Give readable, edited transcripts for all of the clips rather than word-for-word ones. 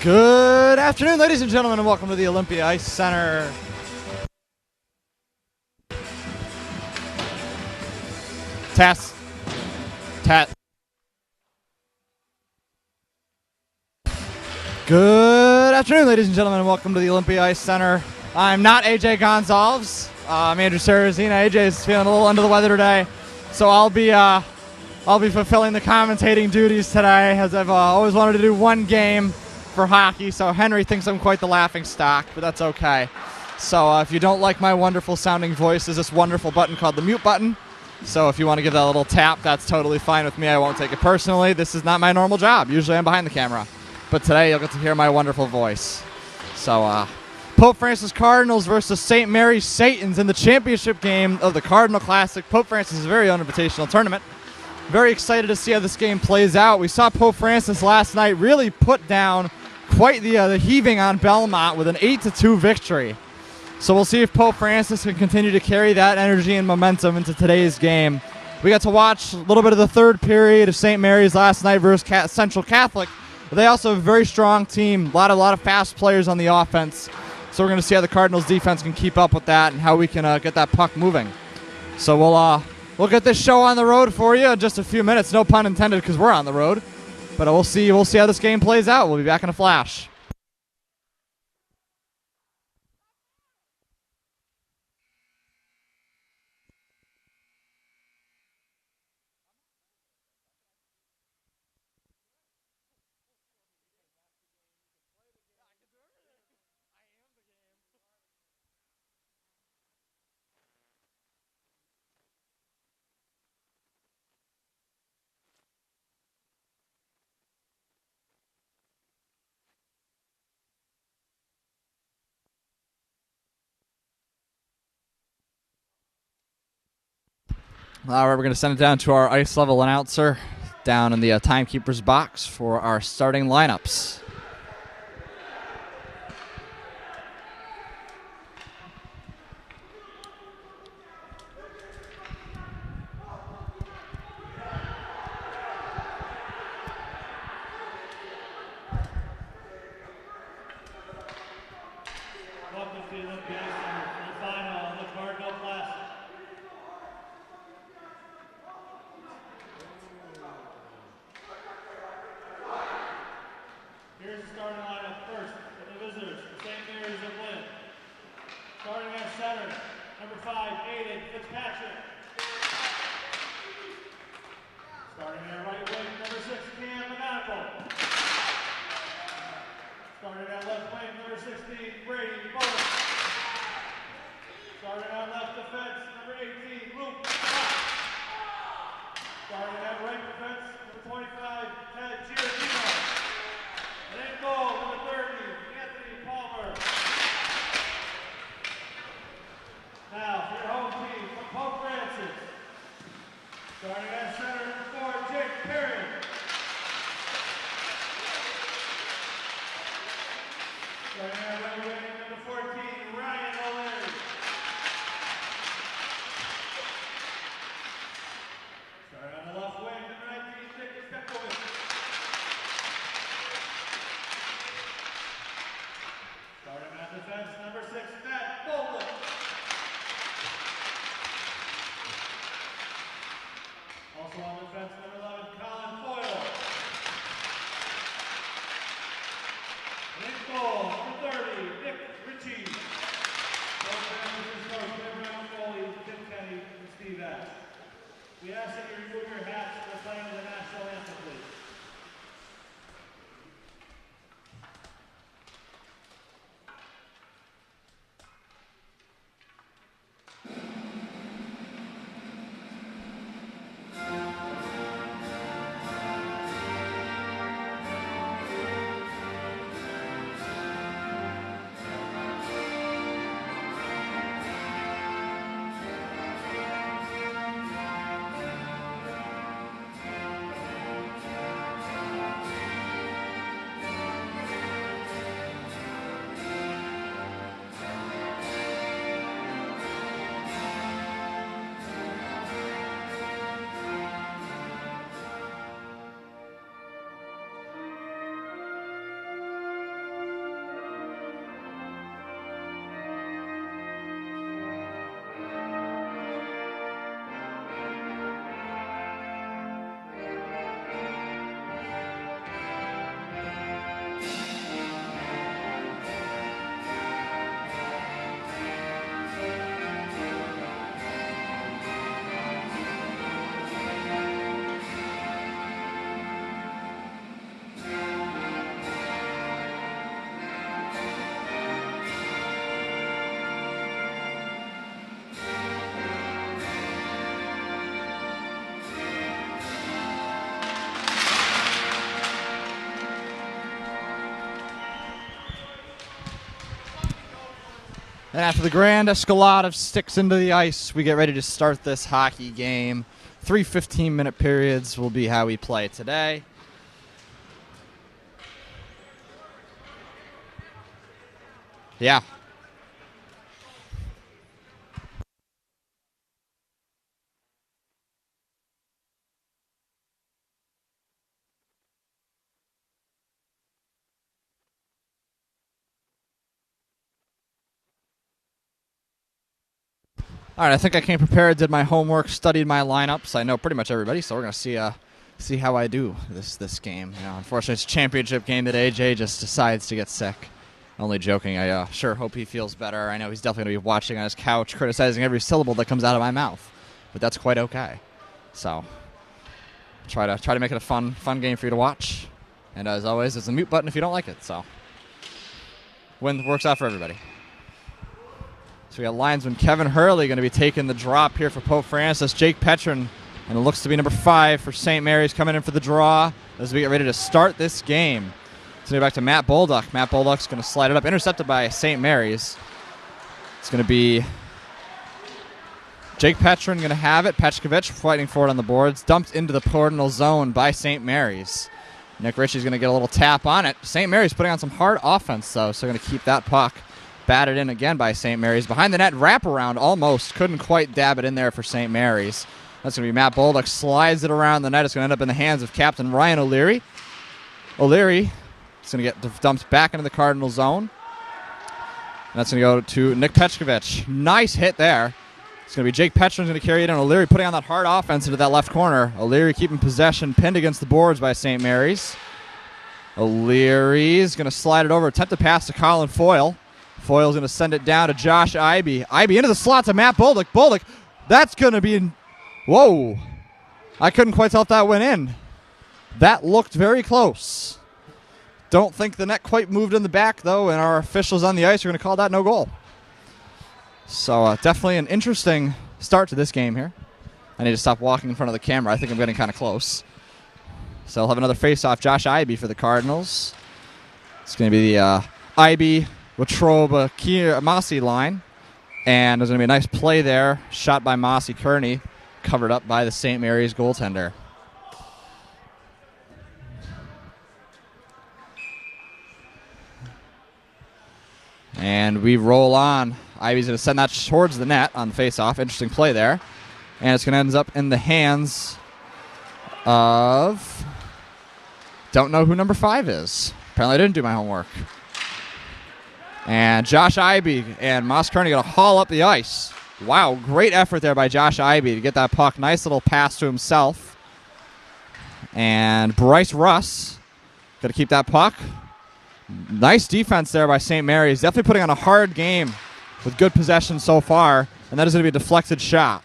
Good afternoon, ladies and gentlemen, and welcome to the Olympia Ice Center. Test. Good afternoon, ladies and gentlemen, and welcome to the Olympia Ice Center. I'm not AJ Gonzalez. I'm Andrew Sarrazina. AJ is feeling a little under the weather today, so I'll be fulfilling the commentating duties today, as I've always wanted to do one game for hockey. So Henry thinks I'm quite the laughing stock, but that's okay. So if you don't like my wonderful sounding voice, there's this wonderful button called the mute button. So if you want to give that a little tap, that's totally fine with me. I won't take it personally. This is not my normal job. Usually I'm behind the camera. But today you'll get to hear my wonderful voice. So Pope Francis Cardinals versus St. Mary's Satans in the championship game of the Cardinal Classic, Pope Francis' very own invitational tournament. Very excited to see how this game plays out. We saw Pope Francis last night really put down quite the heaving on Belmont with an 8-2 victory. So we'll see if Pope Francis can continue to carry that energy and momentum into today's game. We got to watch a little bit of the third period of St. Mary's last night versus Central Catholic. They also have a very strong team, a lot of fast players on the offense. So we're going to see how the Cardinals defense can keep up with that and how we can get that puck moving. So we'll get this show on the road for you in just a few minutes. No pun intended, because we're on the road. But we'll see how this game plays out. We'll be back in a flash. All right, we're going to send it down to our ice level announcer down in the timekeeper's box for our starting lineups. Welcome to the Olympia Ice Center for the final of the Cardinal Classic. Here's the starting lineup first for the visitors, St. Mary's of Lynn. Starting at center, number 5, Aiden Fitzpatrick. Starting at right wing, number 6, Cam Monaco. Starting at left wing, number 16, Brady Bowler. Starting at left defense, number 18, Luke Fox. Starting at right defense, number 25, Ted Giardino. And in goal, number 30, Anthony Palmer. Now, for your home team from Pope Francis. Starting at center, number 4, Jake Perry. Starting at right wing, number 14, Ryan O'Leary. Starting on the left wing, number 19, Nick Stepkowitz. Starting on defense, number 6, Matt Bolden. Also on defense, number 11, Colin Foyle. In goal, number 30, Nick Ritchie. Both managers coach, Tim Ramsey, Tim Kenny, and Steve S. We ask that you remove your hats for the playing of the national anthem, please. And after the grand escalade of sticks into the ice, we get ready to start this hockey game. 3 15-minute periods will be how we play today. Yeah. All right, I think I came prepared, did my homework, studied my lineups. I know pretty much everybody, so we're going to see how I do this game. You know, unfortunately, it's a championship game that AJ just decides to get sick. Only joking. I sure hope he feels better. I know he's definitely going to be watching on his couch, criticizing every syllable that comes out of my mouth, but that's quite okay. So try to make it a fun game for you to watch. And as always, there's a mute button if you don't like it. So works out for everybody. So we got linesman Kevin Hurley going to be taking the drop here for Pope Francis. Jake Petrin, and it looks to be number 5 for St. Mary's, coming in for the draw as we get ready to start this game. So we're back to Matt Bolduck. Matt Bolduck's going to slide it up, intercepted by St. Mary's. It's going to be Jake Petrin going to have it. Petchkovich fighting for it on the boards. Dumped into the Cardinal zone by St. Mary's. Nick Ritchie's going to get a little tap on it. St. Mary's putting on some hard offense, though, so going to keep that puck. Batted in again by St. Mary's. Behind the net, wraparound almost. Couldn't quite dab it in there for St. Mary's. That's going to be Matt Bolduck. Slides it around the net. It's going to end up in the hands of Captain Ryan O'Leary. O'Leary is going to get dumped back into the Cardinal zone. And that's going to go to Nick Petchkovich. Nice hit there. It's going to be Jake Petrin's going to carry it in. O'Leary putting on that hard offense into that left corner. O'Leary keeping possession, pinned against the boards by St. Mary's. O'Leary's going to slide it over. Attempt to pass to Colin Foyle. Foyle's going to send it down to Josh Ivey. Ivey into the slot to Matt Bolduck. Bolduck, that's going to be... Whoa. I couldn't quite tell if that went in. That looked very close. Don't think the net quite moved in the back, though, and our officials on the ice are going to call that no goal. So definitely an interesting start to this game here. I need to stop walking in front of the camera. I think I'm getting kind of close. So I'll have another face-off. Josh Ivey for the Cardinals. It's going to be the Ivey... Watroba Mossy line. And there's going to be a nice play there. Shot by Mossy Kearney. Covered up by the St. Mary's goaltender. And we roll on. Ivy's going to send that towards the net on the face-off. Interesting play there. And it's going to end up in the hands of... Don't know who number 5 is. Apparently I didn't do my homework. And Josh Ivey and Moss Kearney going to haul up the ice. Wow, great effort there by Josh Ivey to get that puck. Nice little pass to himself. And Bryce Russ going to keep that puck. Nice defense there by St. Mary's. Definitely putting on a hard game with good possession so far. And that is going to be a deflected shot.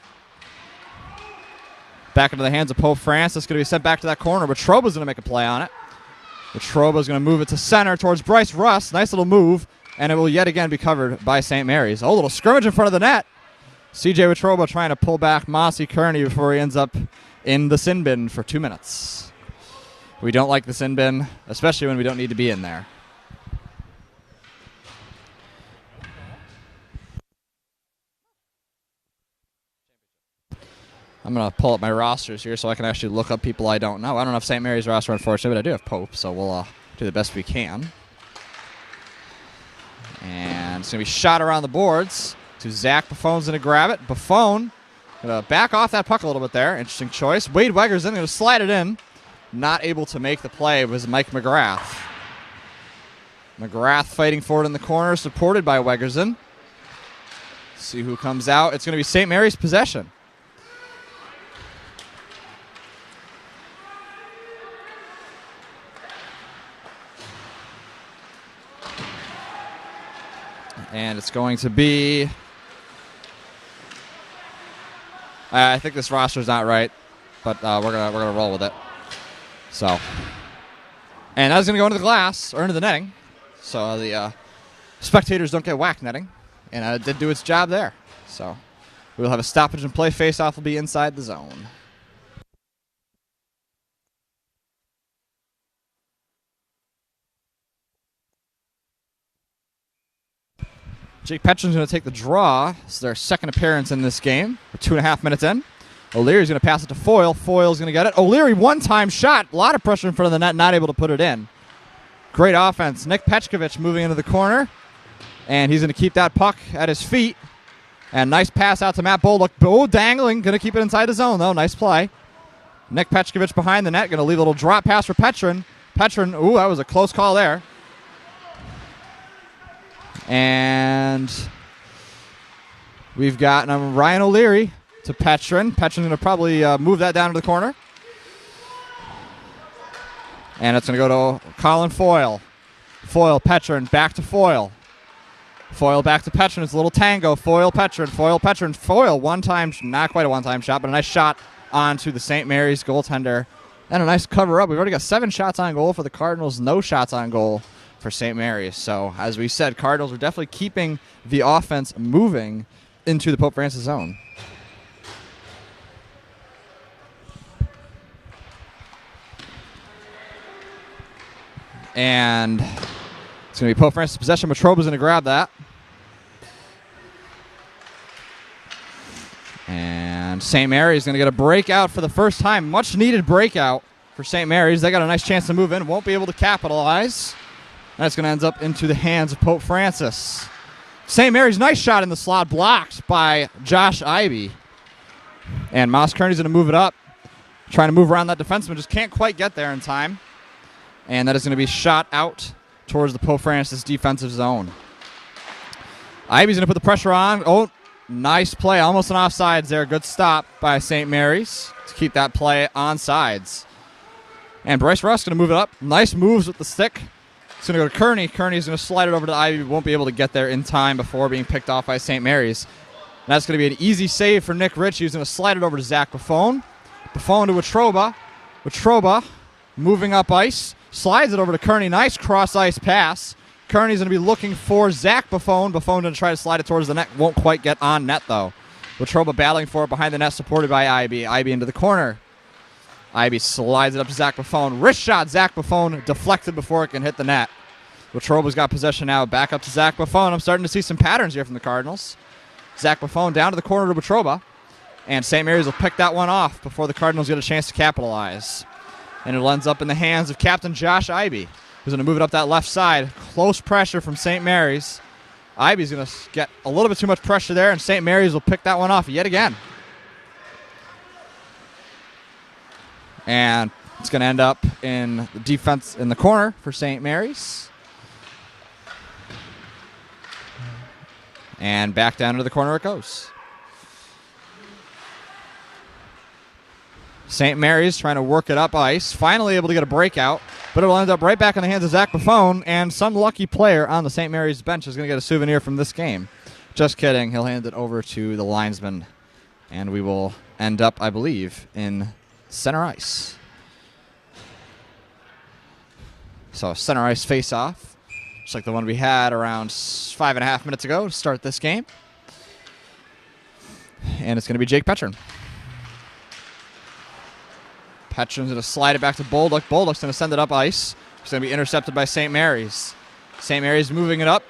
Back into the hands of Pope Francis. Going to be sent back to that corner. But Troba's going to make a play on it. Troba's going to move it to center towards Bryce Russ. Nice little move. And it will yet again be covered by St. Mary's. Oh, a little scrimmage in front of the net. C.J. Watroba trying to pull back Mossy Kearney before he ends up in the sin bin for 2 minutes. We don't like the sin bin, especially when we don't need to be in there. I'm going to pull up my rosters here so I can actually look up people I don't know. I don't have St. Mary's roster, unfortunately, but I do have Pope, so we'll do the best we can. And it's going to be shot around the boards to Zach Buffone's going to grab it. Buffone going to back off that puck a little bit there. Interesting choice. Wade Wegerson going to slide it in. Not able to make the play was Mike McGrath. McGrath fighting for it in the corner, supported by Wegerson. See who comes out. It's going to be St. Mary's possession. And it's going to be... I think this roster's not right, but we're gonna roll with it. So, and that's going to go into the glass, or into the netting. So the spectators don't get whack netting. And it did do its job there. So we'll have a stoppage and play. Face-off will be inside the zone. Jake Petron's going to take the draw. This is their second appearance in this game. We're 2.5 minutes in. O'Leary's going to pass it to Foyle. Foyle's going to get it. O'Leary, one-time shot. A lot of pressure in front of the net, not able to put it in. Great offense. Nick Petchkovich moving into the corner. And he's going to keep that puck at his feet. And nice pass out to Matt Bolduc. Bo dangling. Going to keep it inside the zone, though. Nice play. Nick Petchkovich behind the net. Going to leave a little drop pass for Petron. Petron, ooh, that was a close call there. And we've got Ryan O'Leary to Petron. Petron's going to probably move that down to the corner. And it's going to go to Colin Foyle. Foyle, Petron, back to Foyle. Foyle back to Petron. It's a little tango. Foyle, Petron, Foyle, Petron. Foyle, one-time, not quite a one-time shot, but a nice shot onto the St. Mary's goaltender. And a nice cover-up. We've already got 7 shots on goal for the Cardinals, no shots on goal for St. Mary's. So, as we said, Cardinals are definitely keeping the offense moving into the Pope Francis zone. And it's going to be Pope Francis possession. Matroba's going to grab that. And St. Mary's going to get a breakout for the first time. Much needed breakout for St. Mary's. They got a nice chance to move in. Won't be able to capitalize. That's going to end up into the hands of Pope Francis. St. Mary's, nice shot in the slot, blocked by Josh Ivey. And Moss Kearney's going to move it up. Trying to move around that defenseman. Just can't quite get there in time. And that is going to be shot out towards the Pope Francis defensive zone. Ivey's going to put the pressure on. Oh, nice play. Almost an offsides there. Good stop by St. Mary's to keep that play on sides. And Bryce Russ going to move it up. Nice moves with the stick. It's going to go to Kearney. Kearney's going to slide it over to Ivey. Won't be able to get there in time before being picked off by St. Mary's. And that's going to be an easy save for Nick Rich. He's going to slide it over to Zach Buffone. Buffone to Watroba. Watroba moving up ice. Slides it over to Kearney. Nice cross-ice pass. Kearney's going to be looking for Zach Buffone. Buffone going to try to slide it towards the net. Won't quite get on net, though. Watroba battling for it behind the net, supported by Ivey. Ivey into the corner. Ivey slides it up to Zach Buffone. Wrist shot. Zach Buffone deflected before it can hit the net. Watroba's got possession now. Back up to Zach Buffone. I'm starting to see some patterns here from the Cardinals. Zach Buffone down to the corner to Watroba. And St. Mary's will pick that one off before the Cardinals get a chance to capitalize. And it ends up in the hands of Captain Josh Ivey, who's going to move it up that left side. Close pressure from St. Mary's. Ivey's going to get a little bit too much pressure there, and St. Mary's will pick that one off yet again. And it's going to end up in the defense in the corner for St. Mary's. And back down to the corner it goes. St. Mary's trying to work it up ice. Finally able to get a breakout, but it'll end up right back in the hands of Zach Buffone, and some lucky player on the St. Mary's bench is going to get a souvenir from this game. Just kidding. He'll hand it over to the linesman, and we will end up, I believe, in center ice. So center ice face-off, just like the one we had around 5.5 minutes ago to start this game. And it's going to be Jake Petron. Petron's going to slide it back to Bolduc. Bolduc's going to send it up ice. It's going to be intercepted by St. Mary's. St. Mary's moving it up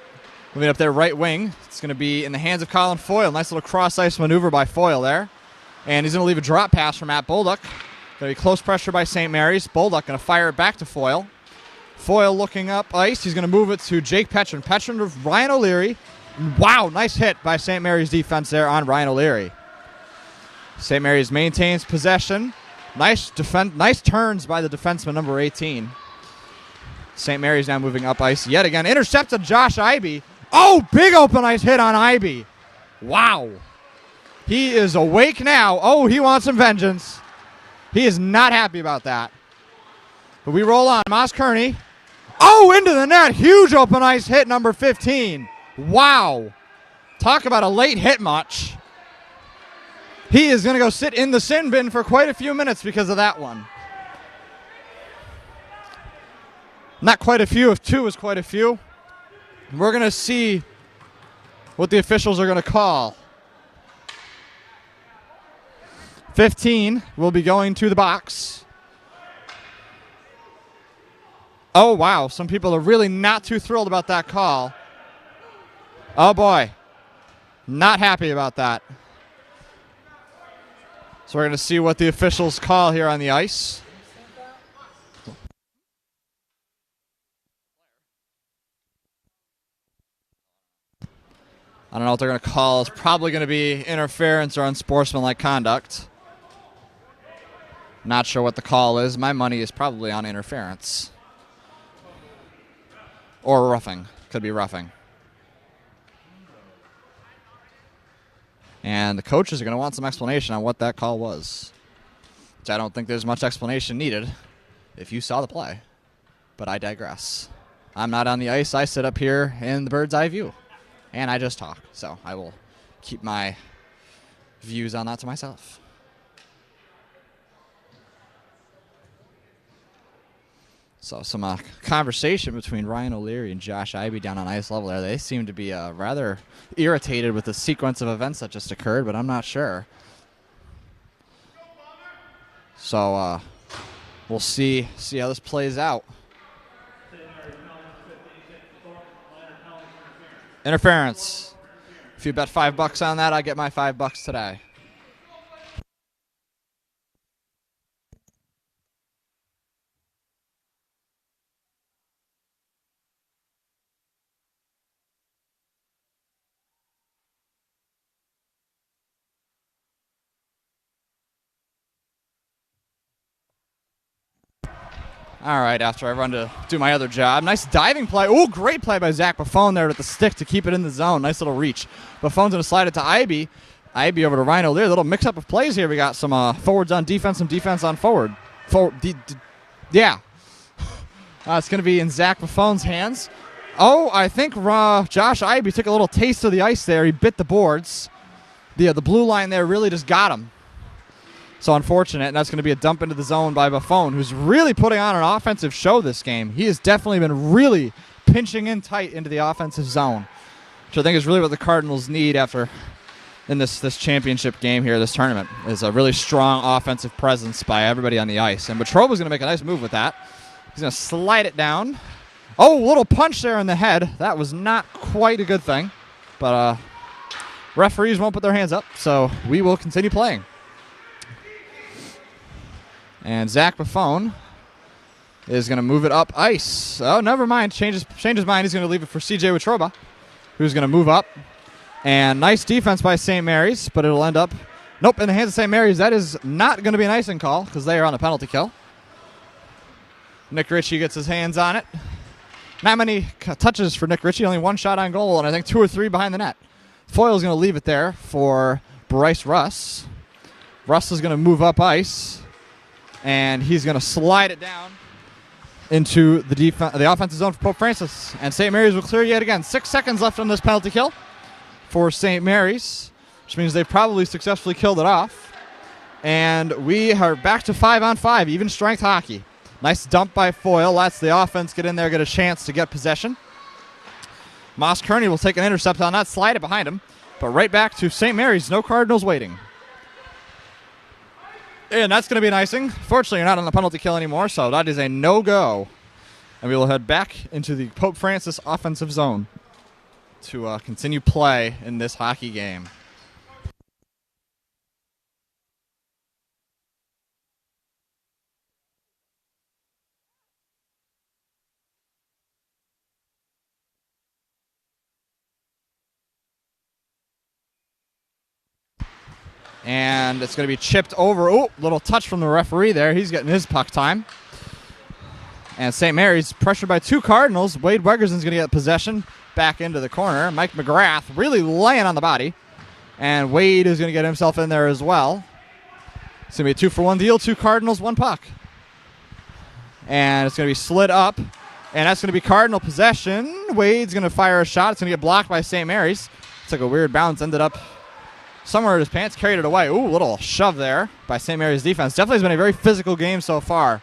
their right wing. It's going to be in the hands of Colin Foyle. Nice little cross-ice maneuver by Foyle there. And he's going to leave a drop pass for Matt Bolduc. Going to be close pressure by St. Mary's. Bolduc going to fire it back to Foyle. Foyle looking up ice. He's going to move it to Jake Petron. Petron to Ryan O'Leary. Wow, nice hit by St. Mary's defense there on Ryan O'Leary. St. Mary's maintains possession. Nice turns by the defenseman, number 18. St. Mary's now moving up ice yet again. Intercepted Josh Ivey. Oh, big open ice hit on Ivey. Wow. He is awake now. Oh, he wants some vengeance. He is not happy about that. But we roll on. Moss Kearney. Oh, into the net. Huge open ice hit, number 15. Wow. Talk about a late hit much. He is going to go sit in the sin bin for quite a few minutes because of that one. Not quite a few. If 2 is quite a few. We're going to see what the officials are going to call. 15 will be going to the box. Oh, wow. Some people are really not too thrilled about that call. Oh, boy. Not happy about that. So we're going to see what the officials call here on the ice. I don't know what they're going to call. It's probably going to be interference or unsportsmanlike conduct. Not sure what the call is. My money is probably on interference. Or roughing. Could be roughing. And the coaches are going to want some explanation on what that call was. Which I don't think there's much explanation needed if you saw the play. But I digress. I'm not on the ice. I sit up here in the bird's eye view. And I just talk. So I will keep my views on that to myself. So some conversation between Ryan O'Leary and Josh Ivey down on ice level there. They seem to be rather irritated with the sequence of events that just occurred, but I'm not sure. So we'll see how this plays out. Interference. If you bet $5 on that, I get my $5 today. All right, after I run to do my other job. Nice diving play. Oh, great play by Zach Buffon there with the stick to keep it in the zone. Nice little reach. Buffon's going to slide it to Ivey. Ivey over to Ryan O'Leary. A little mix-up of plays here. We got some forwards on defense, some defense on forward. Yeah. It's going to be in Zach Buffon's hands. Oh, I think Josh Ivey took a little taste of the ice there. He bit the boards. The blue line there really just got him. So unfortunate, and that's going to be a dump into the zone by Buffon, who's really putting on an offensive show this game. He has definitely been really pinching in tight into the offensive zone, which I think is really what the Cardinals need in this championship game here, this tournament, is a really strong offensive presence by everybody on the ice. And Petrova's going to make a nice move with that. He's going to slide it down. Oh, little punch there in the head. That was not quite a good thing. But referees won't put their hands up, so we will continue playing. And Zach Buffon is going to move it up ice. Oh, never mind. Change his mind. He's going to leave it for C.J. Wetruba, who's going to move up. And nice defense by St. Mary's, but it'll end up, nope, in the hands of St. Mary's. That is not going to be an icing call because they are on a penalty kill. Nick Ritchie gets his hands on it. Not many touches for Nick Ritchie, only one shot on goal, and I think 2 or 3 behind the net. Foyle's going to leave it there for Bryce Russ. Russ is going to move up ice. And he's going to slide it down into the offensive zone for Pope Francis. And St. Mary's will clear yet again. 6 seconds left on this penalty kill for St. Mary's, which means they've probably successfully killed it off. And we are back to 5-on-5, even strength hockey. Nice dump by Foyle. Lets the offense get in there, get a chance to get possession. Moss Kearney will take an intercept on that, slide it behind him. But right back to St. Mary's, no Cardinals waiting. And that's going to be an icing. Fortunately, you're not on the penalty kill anymore, so that is a no-go. And we will head back into the Pope Francis offensive zone to continue play in this hockey game. And it's going to be chipped over. Oh, little touch from the referee there. He's getting his puck time. And St. Mary's pressured by 2 Cardinals. Wade Wegerson's going to get possession back into the corner. Mike McGrath really laying on the body. And Wade is going to get himself in there as well. It's going to be a 2-for-1 deal. 2 Cardinals, 1 puck. And it's going to be slid up. And that's going to be Cardinal possession. Wade's going to fire a shot. It's going to get blocked by St. Mary's. It's like a weird bounce. Ended up somewhere in his pants, carried it away. Ooh, little shove there by St. Mary's defense. Definitely has been a very physical game so far.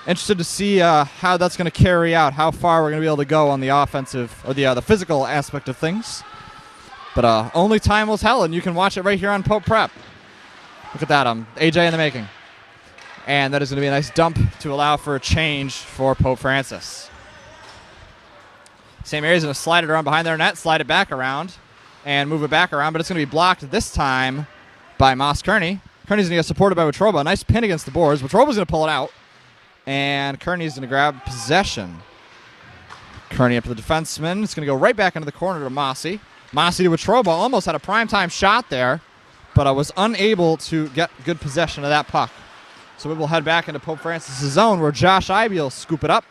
Interested to see how that's going to carry out, how far we're going to be able to go on the offensive or the physical aspect of things. But only time will tell, and you can watch it right here on Pope Prep. Look at that, AJ in the making. And that is going to be a nice dump to allow for a change for Pope Francis. St. Mary's going to slide it around behind their net, slide it back around, and move it back around, but it's going to be blocked this time by Moss Kearney. Kearney's going to get supported by Wetruba. Nice pin against the boards. Wetruba's going to pull it out, and Kearney's going to grab possession. Kearney up to the defenseman. It's going to go right back into the corner to Mossy. Mossy to Wetruba. Almost had a primetime shot there, but I was unable to get good possession of that puck. So we will head back into Pope Francis' zone where Josh Ivey will scoop it up.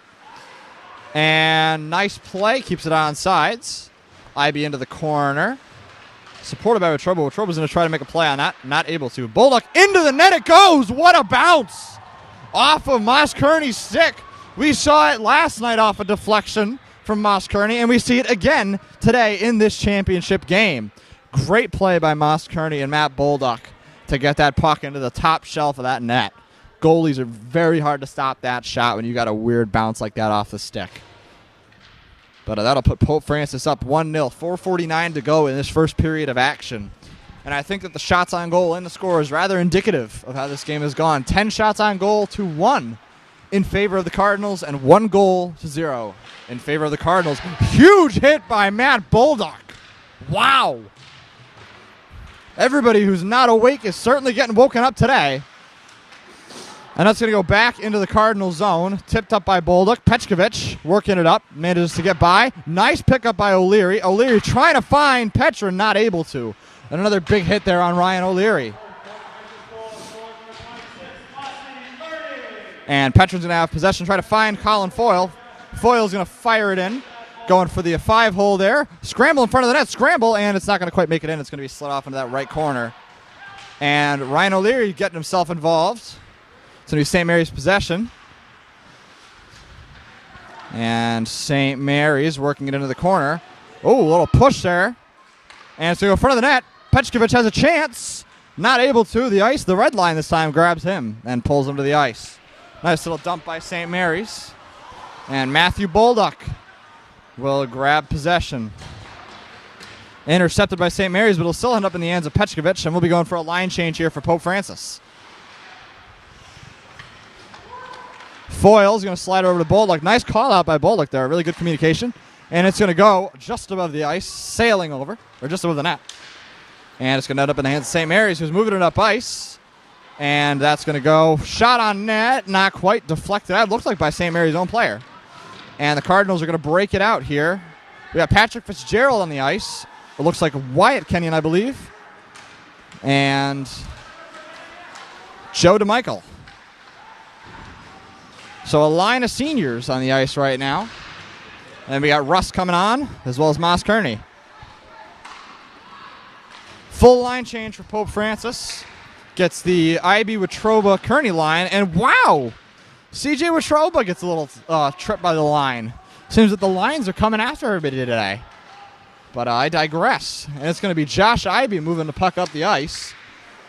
And nice play. Keeps it on sides. Ivey into the corner. Supported by Wetruba. Wetruba's going to try to make a play on that. Not able to. Bulldog into the net it goes. What a bounce. Off of Moss Kearney's stick. We saw it last night off a deflection from Moss Kearney, and we see it again today in this championship game. Great play by Moss Kearney and Matt Bulldog to get that puck into the top shelf of that net. Goalies are very hard to stop that shot when you got a weird bounce like that off the stick. But that'll put Pope Francis up 1-0, 4:49 to go in this first period of action. And I think that the shots on goal and the score is rather indicative of how this game has gone. 10 shots on goal to 1 in favor of the Cardinals and 1 goal to 0 in favor of the Cardinals. Huge hit by Matt Bulldog. Wow. Everybody who's not awake is certainly getting woken up today. And that's going to go back into the Cardinal zone. Tipped up by Bulldog. Petchkovich working it up. Manages to get by. Nice pickup by O'Leary. O'Leary trying to find Petra, not able to. And another big hit there on Ryan O'Leary. And Petron's going to have possession. Try to find Colin Foyle. Foyle's going to fire it in. Going for the 5-hole there. Scramble in front of the net. Scramble, and it's not going to quite make it in. It's going to be slid off into that right corner. And Ryan O'Leary getting himself involved. It's going to be St. Mary's possession. And St. Mary's working it into the corner. Oh, a little push there. And it's going to go in front of the net. Petchkovich has a chance. Not able to. The red line this time grabs him and pulls him to the ice. Nice little dump by St. Mary's. And Matthew Bulldog will grab possession. Intercepted by St. Mary's, but it'll still end up in the hands of Petchkovich, and we'll be going for a line change here for Pope Francis. Foyle's going to slide over to Bulldog. Nice call out by Bulldog there. Really good communication. And it's going to go just above the ice, sailing over, or just above the net. And it's going to end up in the hands of St. Mary's, who's moving it up ice. And that's going to go shot on net, not quite deflected out. It looks like by St. Mary's own player. And the Cardinals are going to break it out here. We got Patrick Fitzgerald on the ice. It looks like Wyatt Kenyon, I believe. And Joe DeMichael. So a line of seniors on the ice right now. And we got Russ coming on, as well as Moss Kearney. Full line change for Pope Francis. Gets the Ivey Wetruba Kearney line. And wow! CJ Wetruba gets a little trip by the line. Seems that the lines are coming after everybody today. But I digress. And it's going to be Josh Ivey moving the puck up the ice.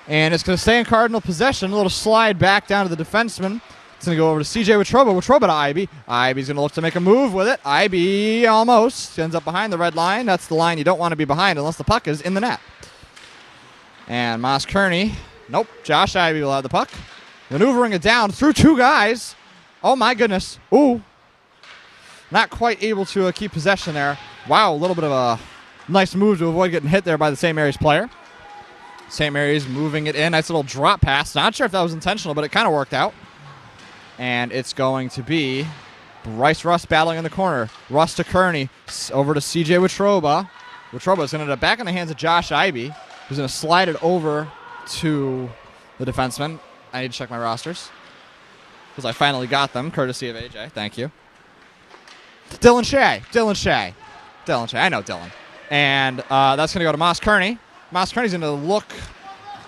And it's going to stay in Cardinal possession. A little slide back down to the defenseman. It's going to go over to CJ Wetruba. Wetruba to Ivey. Ivey's going to look to make a move with it. Ivey almost ends up behind the red line. That's the line you don't want to be behind unless the puck is in the net. And Moss Kearney. Nope. Josh Ivey will have the puck. Maneuvering it down through 2 guys. Oh, my goodness. Ooh. Not quite able to keep possession there. Wow, a little bit of a nice move to avoid getting hit there by the St. Mary's player. St. Mary's moving it in. Nice little drop pass. Not sure if that was intentional, but it kind of worked out. And it's going to be Bryce Russ battling in the corner. Russ to Kearney. Over to CJ Wetruba. Wetruba is going to end up back in the hands of Josh Ivey, who's going to slide it over to the defenseman. I need to check my rosters because I finally got them, courtesy of AJ. Thank you. Dylan Shea. I know Dylan. And that's going to go to Moss Kearney. Moss Kearney's going to look.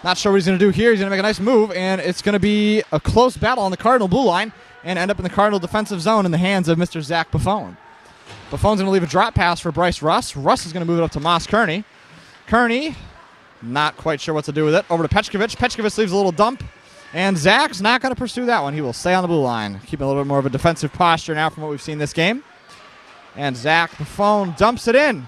Not sure what he's going to do here. He's going to make a nice move, and it's going to be a close battle on the Cardinal blue line and end up in the Cardinal defensive zone in the hands of Mr. Zach Buffone. Buffone's going to leave a drop pass for Bryce Russ. Russ is going to move it up to Moss Kearney. Kearney, not quite sure what to do with it. Over to Petchkovich. Petchkovich leaves a little dump, and Zach's not going to pursue that one. He will stay on the blue line, keeping a little bit more of a defensive posture now from what we've seen this game. And Zach Buffone dumps it in.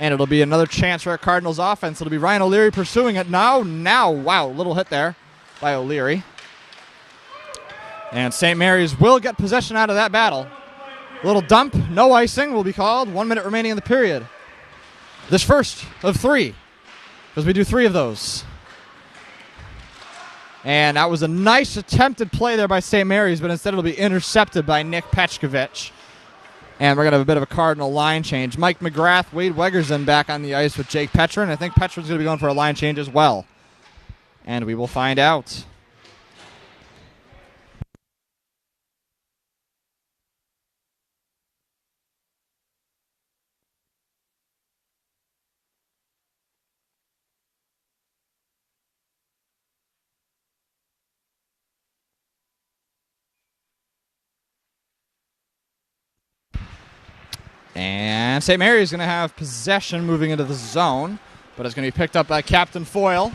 And it'll be another chance for our Cardinals offense. It'll be Ryan O'Leary pursuing it now. Wow, little hit there by O'Leary. And St. Mary's will get possession out of that battle. Little dump, no icing will be called. 1 minute remaining in the period. This first of three, because we do three of those. And that was a nice attempted play there by St. Mary's, but instead it'll be intercepted by Nick Petchkovich. And we're going to have a bit of a Cardinal line change. Mike McGrath, Wade Wegerson back on the ice with Jake Petrin. I think Petrin's going to be going for a line change as well. And we will find out. And St. Mary's going to have possession moving into the zone, but it's going to be picked up by Captain Foyle.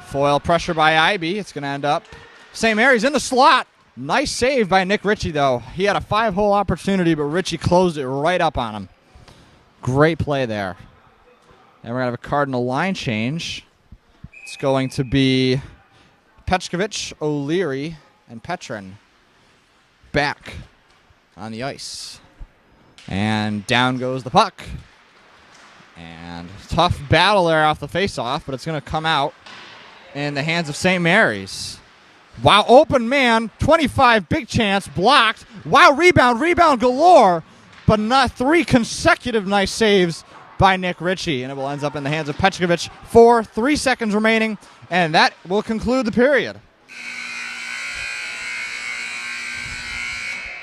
Foyle pressure by Ivy. It's going to end up St. Mary's in the slot. Nice save by Nick Ritchie, though. He had a 5-hole opportunity, but Ritchie closed it right up on him. Great play there. And we're going to have a Cardinal line change. It's going to be Petchkovich, O'Leary, and Petrin back on the ice. And down goes the puck. And tough battle there off the faceoff, but it's going to come out in the hands of St. Mary's. Wow, open man, 25, big chance, blocked. Wow, rebound galore, but not 3 consecutive nice saves by Nick Ritchie. And it will end up in the hands of Petchkovich for 3 seconds remaining, and that will conclude the period.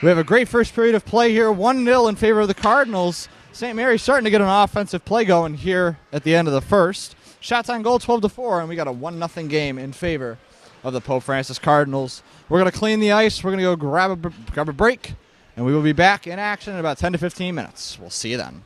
We have a great first period of play here, 1-0 in favor of the Cardinals. St. Mary's starting to get an offensive play going here at the end of the first. Shots on goal 12-4, and we got a 1-0 game in favor of the Pope Francis Cardinals. We're going to clean the ice. We're going to go grab a break, and we will be back in action in about 10 to 15 minutes. We'll see you then.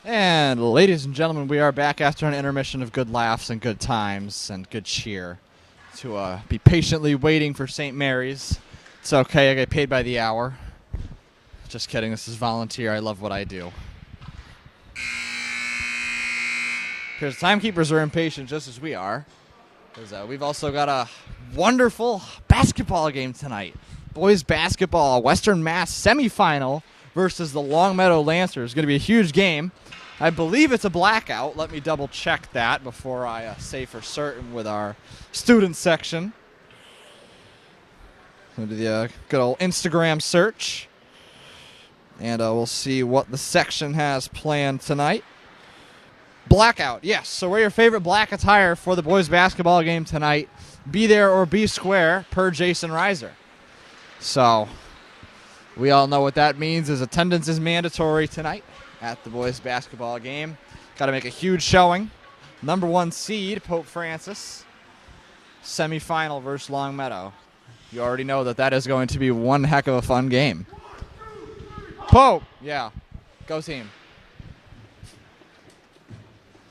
And ladies and gentlemen, we are back after an intermission of good laughs and good times and good cheer to be patiently waiting for St. Mary's. It's okay, I get paid by the hour. Just kidding, this is volunteer. I love what I do. Because timekeepers are impatient just as we are. Because we've also got a wonderful basketball game tonight. Boys basketball, Western Mass semifinal versus the Longmeadow Lancers. It's going to be a huge game. I believe it's a blackout. Let me double check that before I say for certain with our student section. We'll do the good old Instagram search. And we'll see what the section has planned tonight. Blackout, yes. So wear your favorite black attire for the boys basketball game tonight. Be there or be square, per Jason Reiser. So we all know what that means is attendance is mandatory tonight at the boys basketball game. Got to make a huge showing. Number 1 seed, Pope Francis. Semifinal versus Longmeadow. You already know that is going to be one heck of a fun game. Pope, yeah. Go team.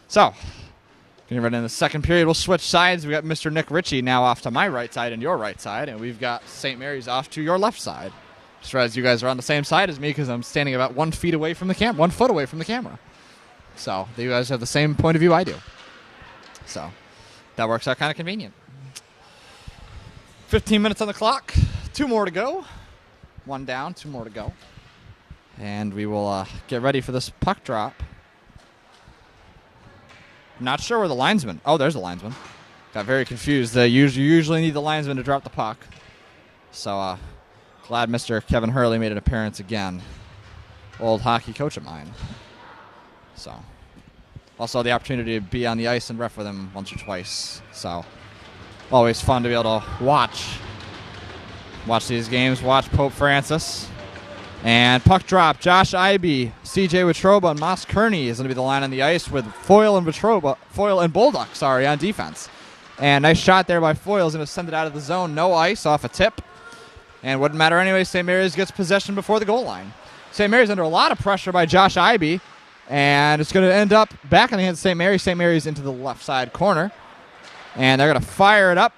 So, getting right in the second period, we'll switch sides. We got Mr. Nick Ritchie now off to my right side and your right side, and we've got St. Mary's off to your left side. Just realized you guys are on the same side as me because I'm standing about 1 foot away from the camera. 1 foot away from the camera. So you guys have the same point of view I do. So that works out kind of convenient. 15 minutes on the clock. 2 more to go. 1 down, 2 more to go. And we will get ready for this puck drop. Not sure where the linesman. Oh, there's the linesman. Got very confused. You usually need the linesman to drop the puck. So glad Mr. Kevin Hurley made an appearance again. Old hockey coach of mine. So also had the opportunity to be on the ice and ref with him once or twice. So always fun to be able to watch these games. Watch Pope Francis. And puck drop. Josh Ivey, CJ Watroba, and Moss Kearney is going to be the line on the ice with Foyle and Bolduck, on defense. And nice shot there by Foyle. Is going to send it out of the zone. No ice off a tip. And wouldn't matter anyway. St. Mary's gets possession before the goal line. St. Mary's under a lot of pressure by Josh Ivey. And it's going to end up back in the hands of St. Mary's. St. Mary's into the left side corner. And they're going to fire it up.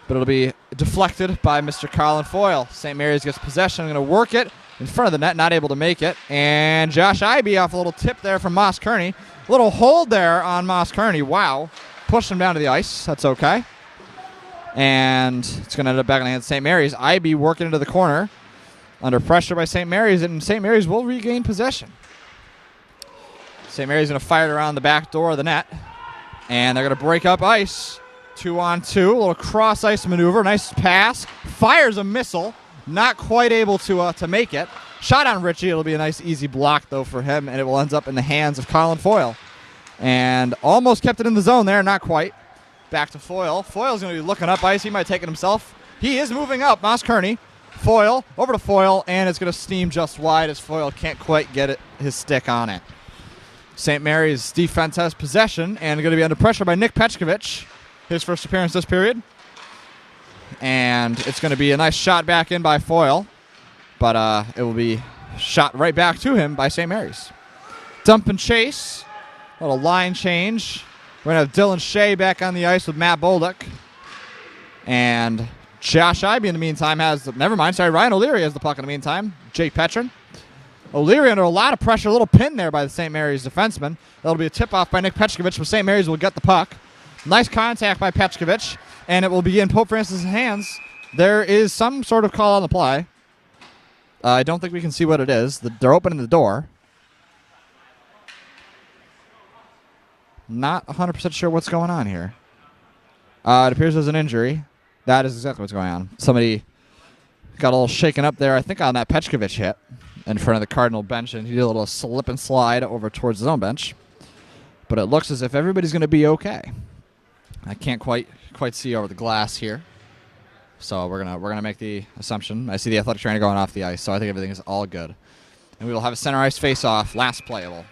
But it'll be deflected by Mr. Colin Foyle. St. Mary's gets possession. Going to work it in front of the net. Not able to make it. And Josh Ivey off a little tip there from Moss Kearney. A little hold there on Moss Kearney. Wow. Pushed him down to the ice. That's okay. And it's going to end up back in the hands of St. Mary's. Ivey working into the corner. Under pressure by St. Mary's. And St. Mary's will regain possession. St. Mary's going to fire it around the back door of the net. And they're going to break up ice. 2-on-2, a little cross-ice maneuver. Nice pass. Fires a missile. Not quite able to make it. Shot on Ritchie. It'll be a nice, easy block, though, for him. And it will end up in the hands of Colin Foyle. And almost kept it in the zone there. Not quite. Back to Foyle. Foyle's going to be looking up ice. He might take it himself. He is moving up. Moss Kearney. Foyle. Over to Foyle. And it's going to steam just wide as Foyle can't quite get his stick on it. St. Mary's defense has possession and going to be under pressure by Nick Petchkovich. His first appearance this period. And it's going to be a nice shot back in by Foyle. But it will be shot right back to him by St. Mary's. Dump and chase. A little line change. We're going to have Dylan Shea back on the ice with Matt Bolduck. And Josh Ivey in the meantime Ryan O'Leary has the puck in the meantime. Jake Petrin. O'Leary under a lot of pressure. A little pin there by the St. Mary's defenseman. That'll be a tip-off by Nick Petchkovich, but St. Mary's will get the puck. Nice contact by Petchkovich, and it will be in Pope Francis' hands. There is some sort of call on the play. I don't think we can see what it is. They're opening the door. Not 100% sure what's going on here. It appears there's an injury. That is exactly what's going on. Somebody got a little shaken up there, I think, on that Petchkovich hit in front of the Cardinal bench, and he did a little slip and slide over towards his own bench. But it looks as if everybody's going to be okay. I can't quite see over the glass here. So we're gonna make the assumption. I see the athletic trainer going off the ice, so I think everything is all good. And we will have a center ice face-off, last playable.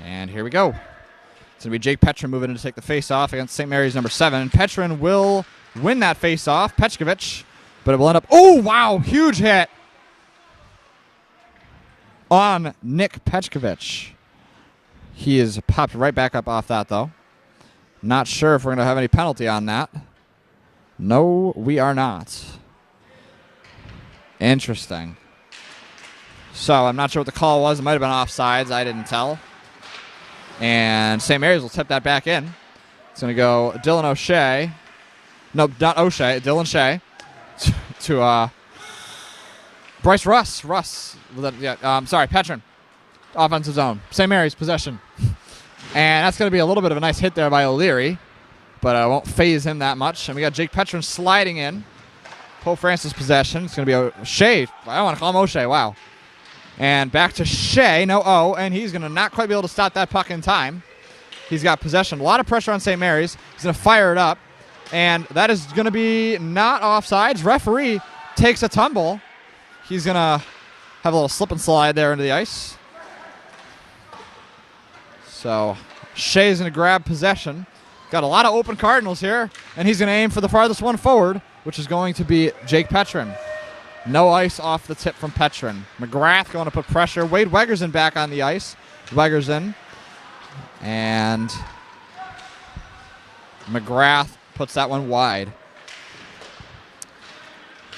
And here we go. It's going to be Jake Petrin moving in to take the face-off against St. Mary's number 7. Petrin will win that face-off. Petchkovich, but it will end up... Oh, wow, huge hit. on Nick Petchkovich. He is popped right back up off that, though. Not sure if we're going to have any penalty on that. No, we are not. Interesting. So I'm not sure what the call was. It might have been offsides. I didn't tell. And St. Mary's will tip that back in. It's going to go Dylan O'Shea. No, not O'Shea. Dylan Shea to Bryce Russ. Petrin. Offensive zone. St. Mary's possession. And that's going to be a little bit of a nice hit there by O'Leary, but I won't phase him that much. And we got Jake Petrin sliding in. Pope Francis possession. It's going to be Shea. I don't want to call him O'Shea. Wow. And back to Shea. No O. And he's going to not quite be able to stop that puck in time. He's got possession. A lot of pressure on St. Mary's. He's going to fire it up. And that is going to be not offsides. Referee takes a tumble. He's going to have a little slip and slide there into the ice. So Shea's going to grab possession. Got a lot of open Cardinals here, and he's going to aim for the farthest one forward, which is going to be Jake Petrin. No ice off the tip from Petrin. McGrath going to put pressure. Wade Wegerson back on the ice. Wegerson. And McGrath puts that one wide.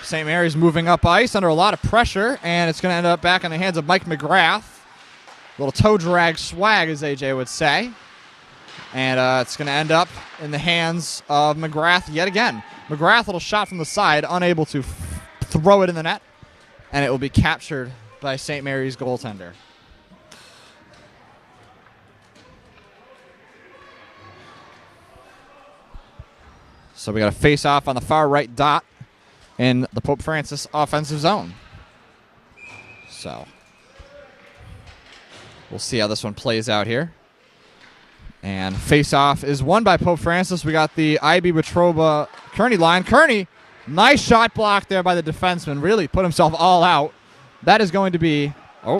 St. Mary's moving up ice under a lot of pressure, and it's going to end up back in the hands of Mike McGrath. Little toe drag swag, as AJ would say. And it's going to end up in the hands of McGrath yet again. McGrath, little shot from the side, unable to throw it in the net. And it will be captured by St. Mary's goaltender. So we got a face-off on the far right dot in the Pope Francis offensive zone. So we'll see how this one plays out here. And face-off is won by Pope Francis. We got the IB Wetroba Kearney line. Kearney, nice shot block there by the defenseman. Really put himself all out. That is going to be,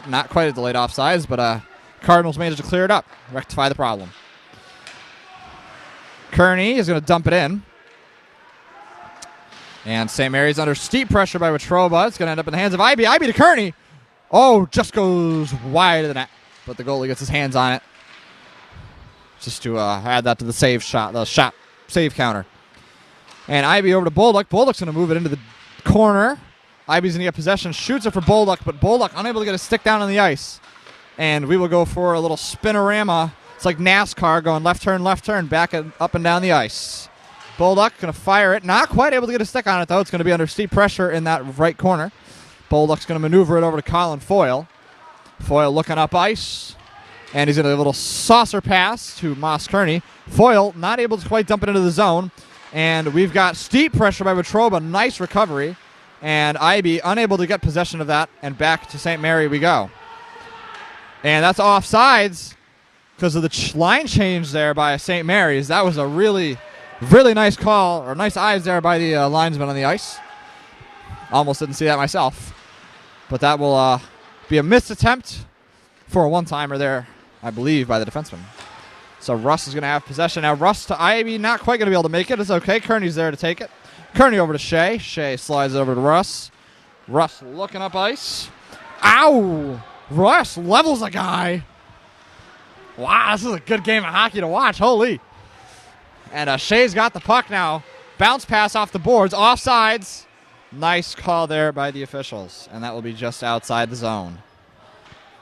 not quite a delayed offsides, but Cardinals managed to clear it up, rectify the problem. Kearney is going to dump it in. And St. Mary's under steep pressure by Wetroba. It's going to end up in the hands of IB. IB to Kearney. Just goes wide of the net. But the goalie gets his hands on it. Just to add that to the save counter. And IB over to Bolduc. Bolduc's going to move it into the corner. IB's going to get possession, shoots it for Bolduc, but Bolduc unable to get a stick down on the ice. And we will go for a little spinorama. It's like NASCAR going left turn, back and up and down the ice. Bolduc going to fire it. Not quite able to get a stick on it, though. It's going to be under steep pressure in that right corner. Bolduc's going to maneuver it over to Colin Foyle. Foyle looking up ice. And he's going to do a little saucer pass to Moss Kearney. Foyle not able to quite dump it into the zone. And we've got steep pressure by Wetroba. Nice recovery. And IB unable to get possession of that. And back to St. Mary we go. And that's offsides because of the line change there by St. Mary's. That was a really, really nice call, or nice eyes there by the linesman on the ice. Almost didn't see that myself. But that will be a missed attempt for a one-timer there, I believe, by the defenseman. So Russ is going to have possession. Now Russ to Ivy, not quite going to be able to make it. It's okay. Kearney's there to take it. Kearney over to Shea. Shea slides it over to Russ. Russ looking up ice. Ow! Russ levels a guy. Wow, this is a good game of hockey to watch. Holy. And Shea's got the puck now. Bounce pass off the boards. Offsides. Nice call there by the officials. And that will be just outside the zone.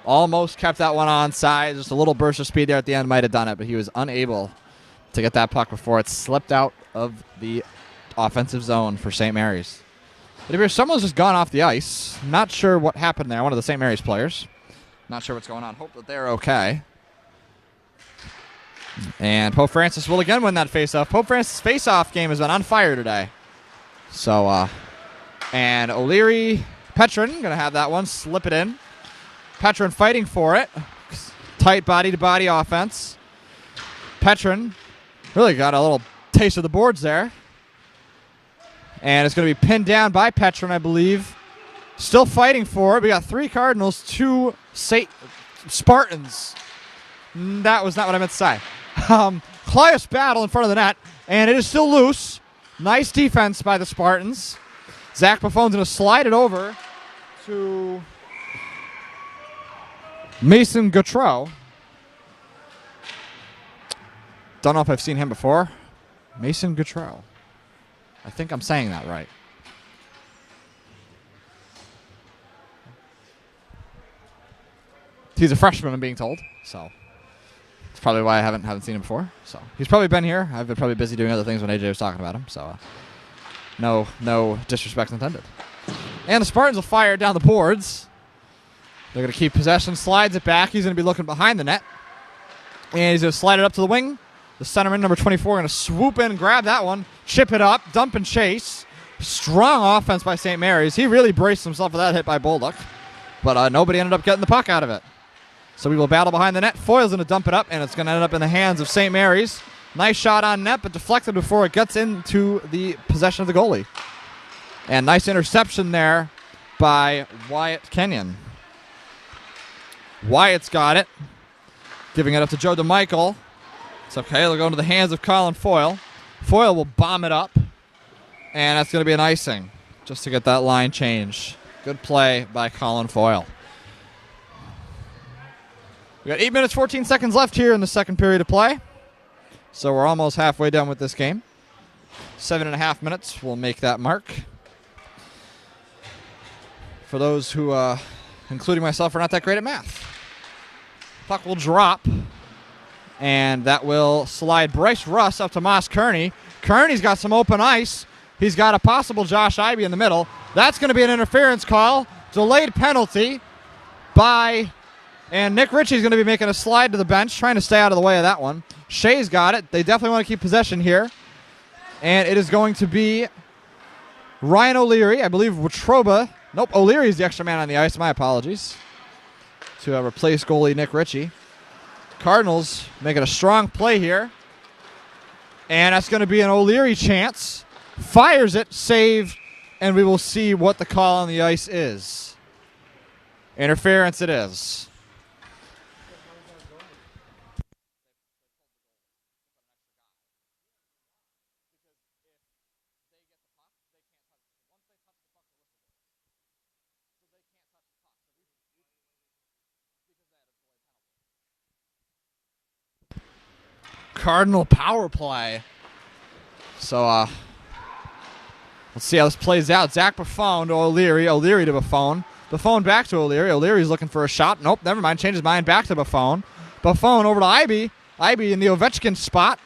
Almost kept that one onside. Just a little burst of speed there at the end might have done it, but he was unable to get that puck before it slipped out of the offensive zone for St. Mary's. It appears someone's just gone off the ice. Not sure what happened there. One of the St. Mary's players. Not sure what's going on. Hope that they're okay. And Pope Francis will again win that faceoff. Pope Francis' faceoff game has been on fire today. So, and O'Leary, Petrin, going to have that one. Slip it in. Petrin fighting for it. Tight body-to-body offense. Petrin really got a little taste of the boards there. And it's going to be pinned down by Petrin, I believe. Still fighting for it. We got 3 Cardinals, 2 Spartans. That was not what I meant to say. Close battle in front of the net, and it is still loose. Nice defense by the Spartans. Zach Buffone's going to slide it over to Mason Gautreau. Don't know if I've seen him before. Mason Gautreau. I think I'm saying that right. He's a freshman, I'm being told. So that's probably why I haven't seen him before. So he's probably been here. I've been probably busy doing other things when AJ was talking about him. So no disrespect intended. And the Spartans will fire it down the boards. They're going to keep possession. Slides it back. He's going to be looking behind the net. And he's going to slide it up to the wing. The centerman, number 24, going to swoop in, grab that one, chip it up, dump and chase. Strong offense by St. Mary's. He really braced himself for that hit by Bolduc. But nobody ended up getting the puck out of it. So we will battle behind the net. Foyle's going to dump it up, and it's going to end up in the hands of St. Mary's. Nice shot on net, but deflected before it gets into the possession of the goalie. And nice interception there by Wyatt Kenyon. Wyatt's got it. Giving it up to Joe DeMichael. It's okay. They'll go into the hands of Colin Foyle. Foyle will bomb it up. And that's going to be an icing just to get that line change. Good play by Colin Foyle. We got 8 minutes, 14 seconds left here in the second period of play. So we're almost halfway done with this game. 7.5 minutes will make that mark. For those who, including myself, are not that great at math. Puck will drop. And that will slide Bryce Russ up to Moss Kearney. Kearney's got some open ice. He's got a possible Josh Ivey in the middle. That's going to be an interference call. Delayed penalty by... And Nick Ritchie's going to be making a slide to the bench, trying to stay out of the way of that one. Shea's got it. They definitely want to keep possession here. And it is going to be Ryan O'Leary. I believe Watroba. Nope, O'Leary is the extra man on the ice. My apologies. To replace goalie Nick Ritchie. Cardinals making a strong play here. And that's going to be an O'Leary chance. Fires it, save, and we will see what the call on the ice is. Interference it is. Cardinal power play. So, let's see how this plays out. Zach Buffon to O'Leary. O'Leary to Buffon. Buffon back to O'Leary. O'Leary's looking for a shot. Nope, never mind. Changes mind. Back to Buffon. Buffon over to Ivey. Ivey in the Ovechkin spot.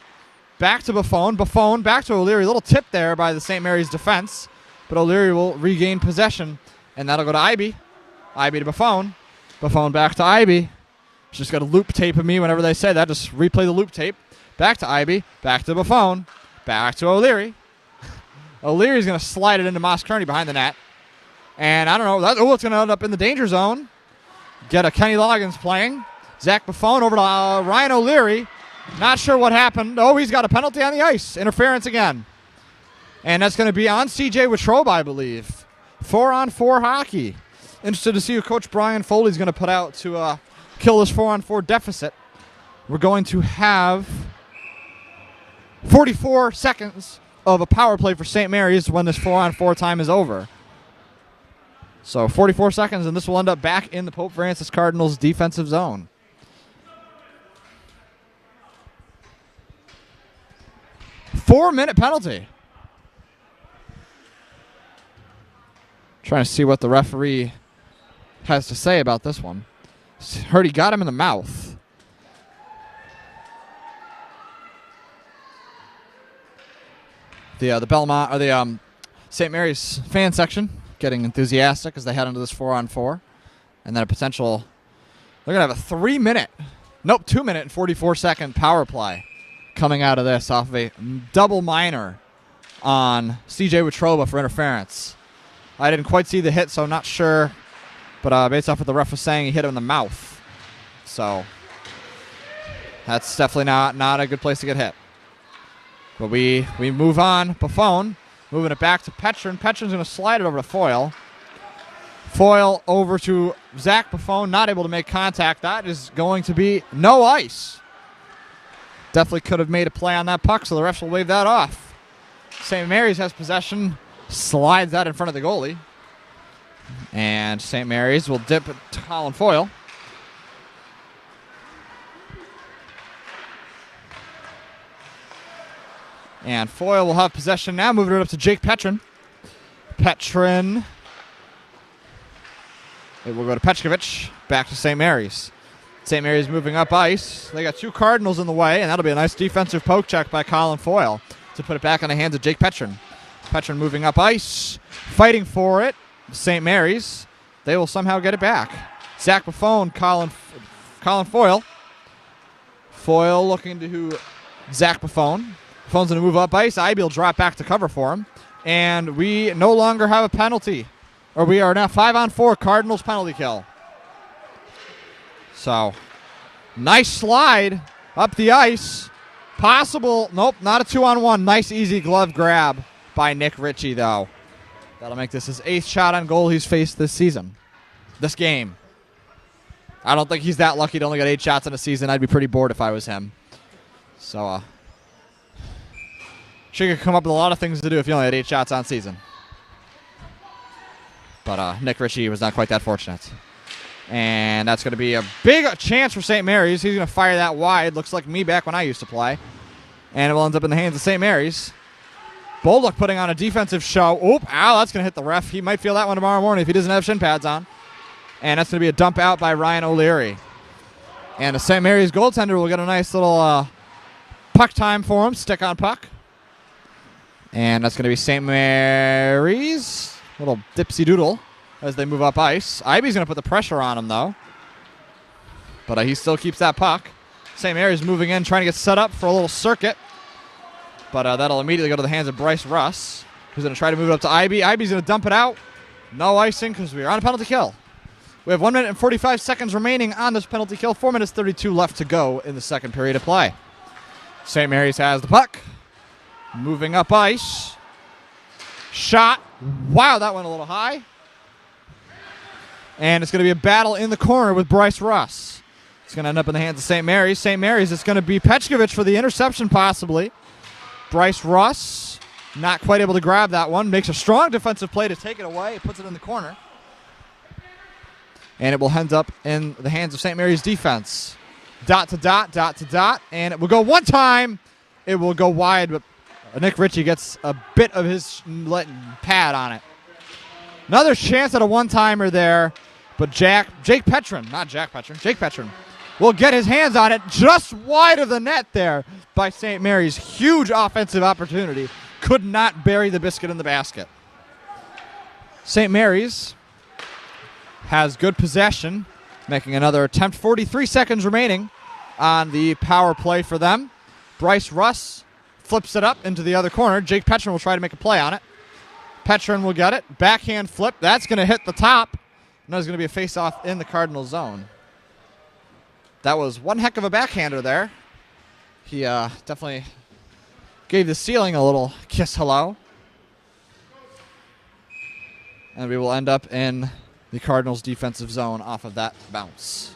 Back to Buffon. Buffon back to O'Leary. Little tip there by the St. Mary's defense. But O'Leary will regain possession. And that'll go to Ivey. Ivey to Buffon. Buffon back to Ivey. Just got a loop tape of me whenever they say that. Just replay the loop tape. Back to Ivey. Back to Buffon. Back to O'Leary. O'Leary's going to slide it into Moss Kearney behind the net. And I don't know. It's going to end up in the danger zone. Get a Kenny Loggins playing. Zach Buffon over to Ryan O'Leary. Not sure what happened. Oh, he's got a penalty on the ice. Interference again. And that's going to be on C.J. Watroba, I believe. 4-on-4 hockey. Interested to see who Coach Brian Foley's going to put out to kill this 4-on-4 deficit. We're going to have 44 seconds of a power play for St. Mary's when this 4-on-4 time is over. So 44 seconds, and this will end up back in the Pope Francis Cardinals defensive zone. Four-minute penalty. Trying to see what the referee has to say about this one. Heard he got him in the mouth. The Belmont or the St. Mary's fan section getting enthusiastic as they head into this 4-on-4, and then a potential. They're gonna have a 2-minute and 44-second power play coming out of this off of a double minor on C.J. Watroba for interference. I didn't quite see the hit, so I'm not sure. But based off what the ref was saying, he hit him in the mouth. So that's definitely not a good place to get hit. But we move on. Buffon moving it back to Petrin. Petrin's going to slide it over to Foyle. Foyle over to Zach Buffon, not able to make contact. That is going to be no ice. Definitely could have made a play on that puck, so the refs will wave that off. St. Mary's has possession. Slides that in front of the goalie. And St. Mary's will dip it to Colin Foyle. And Foyle will have possession now, moving it up to Jake Petrin. Petrin. It will go to Petchkovich. Back to St. Mary's. St. Mary's moving up ice. They got 2 Cardinals in the way, and that'll be a nice defensive poke check by Colin Foyle to put it back in the hands of Jake Petrin. Petrin moving up ice, fighting for it. St. Mary's. They will somehow get it back. Zach Buffone, Colin Foyle. Foyle looking to Zach Buffone. Buffone's going to move up ice. Ibe will drop back to cover for him. And we no longer have a penalty. Or we are now 5-on-4 Cardinals penalty kill. So, nice slide up the ice. Possible, nope, not a 2-on-1. Nice easy glove grab by Nick Ritchie, though. That'll make this his 8th shot on goal he's faced this season. This game. I don't think he's that lucky to only get 8 shots in a season. I'd be pretty bored if I was him. So, sure you could come up with a lot of things to do if you only had 8 shots on season. But Nick Ritchie was not quite that fortunate. And that's going to be a big chance for St. Mary's. He's going to fire that wide. Looks like me back when I used to play. And it will end up in the hands of St. Mary's. Bolduc putting on a defensive show. Oop, ow, that's going to hit the ref. He might feel that one tomorrow morning if he doesn't have shin pads on. And that's going to be a dump out by Ryan O'Leary. And the St. Mary's goaltender will get a nice little puck time for him. Stick on puck. And that's going to be St. Mary's. Little dipsy doodle as they move up ice. Ibe's going to put the pressure on him, though. But he still keeps that puck. St. Mary's moving in, trying to get set up for a little circuit. But that'll immediately go to the hands of Bryce Russ, who's going to try to move it up to Ibe. Ibe's going to dump it out. No icing because we are on a penalty kill. We have 1 minute and 45 seconds remaining on this penalty kill. 4 minutes 32 left to go in the second period of play. St. Mary's has the puck. Moving up ice. Shot. Wow, that went a little high. And it's going to be a battle in the corner with Bryce Russ. It's going to end up in the hands of St. Mary's. St. Mary's, it's going to be Petchkovich for the interception possibly. Bryce Russ not quite able to grab that one. Makes a strong defensive play to take it away. Puts it in the corner. And it will end up in the hands of St. Mary's defense. Dot to dot, dot to dot. And it will go one time. It will go wide, but Nick Ritchie gets a bit of his pad on it. Another chance at a one-timer there, but Jake Petrin will get his hands on it just wide of the net there by St. Mary's. Huge offensive opportunity. Could not bury the biscuit in the basket. St. Mary's has good possession, making another attempt. 43 seconds remaining on the power play for them. Bryce Russ flips it up into the other corner. Jake Petrin will try to make a play on it. Petrin will get it. Backhand flip. That's going to hit the top. And there's going to be a face-off in the Cardinal zone. That was one heck of a backhander there. He definitely gave the ceiling a little kiss hello. And we will end up in the Cardinals' defensive zone off of that bounce.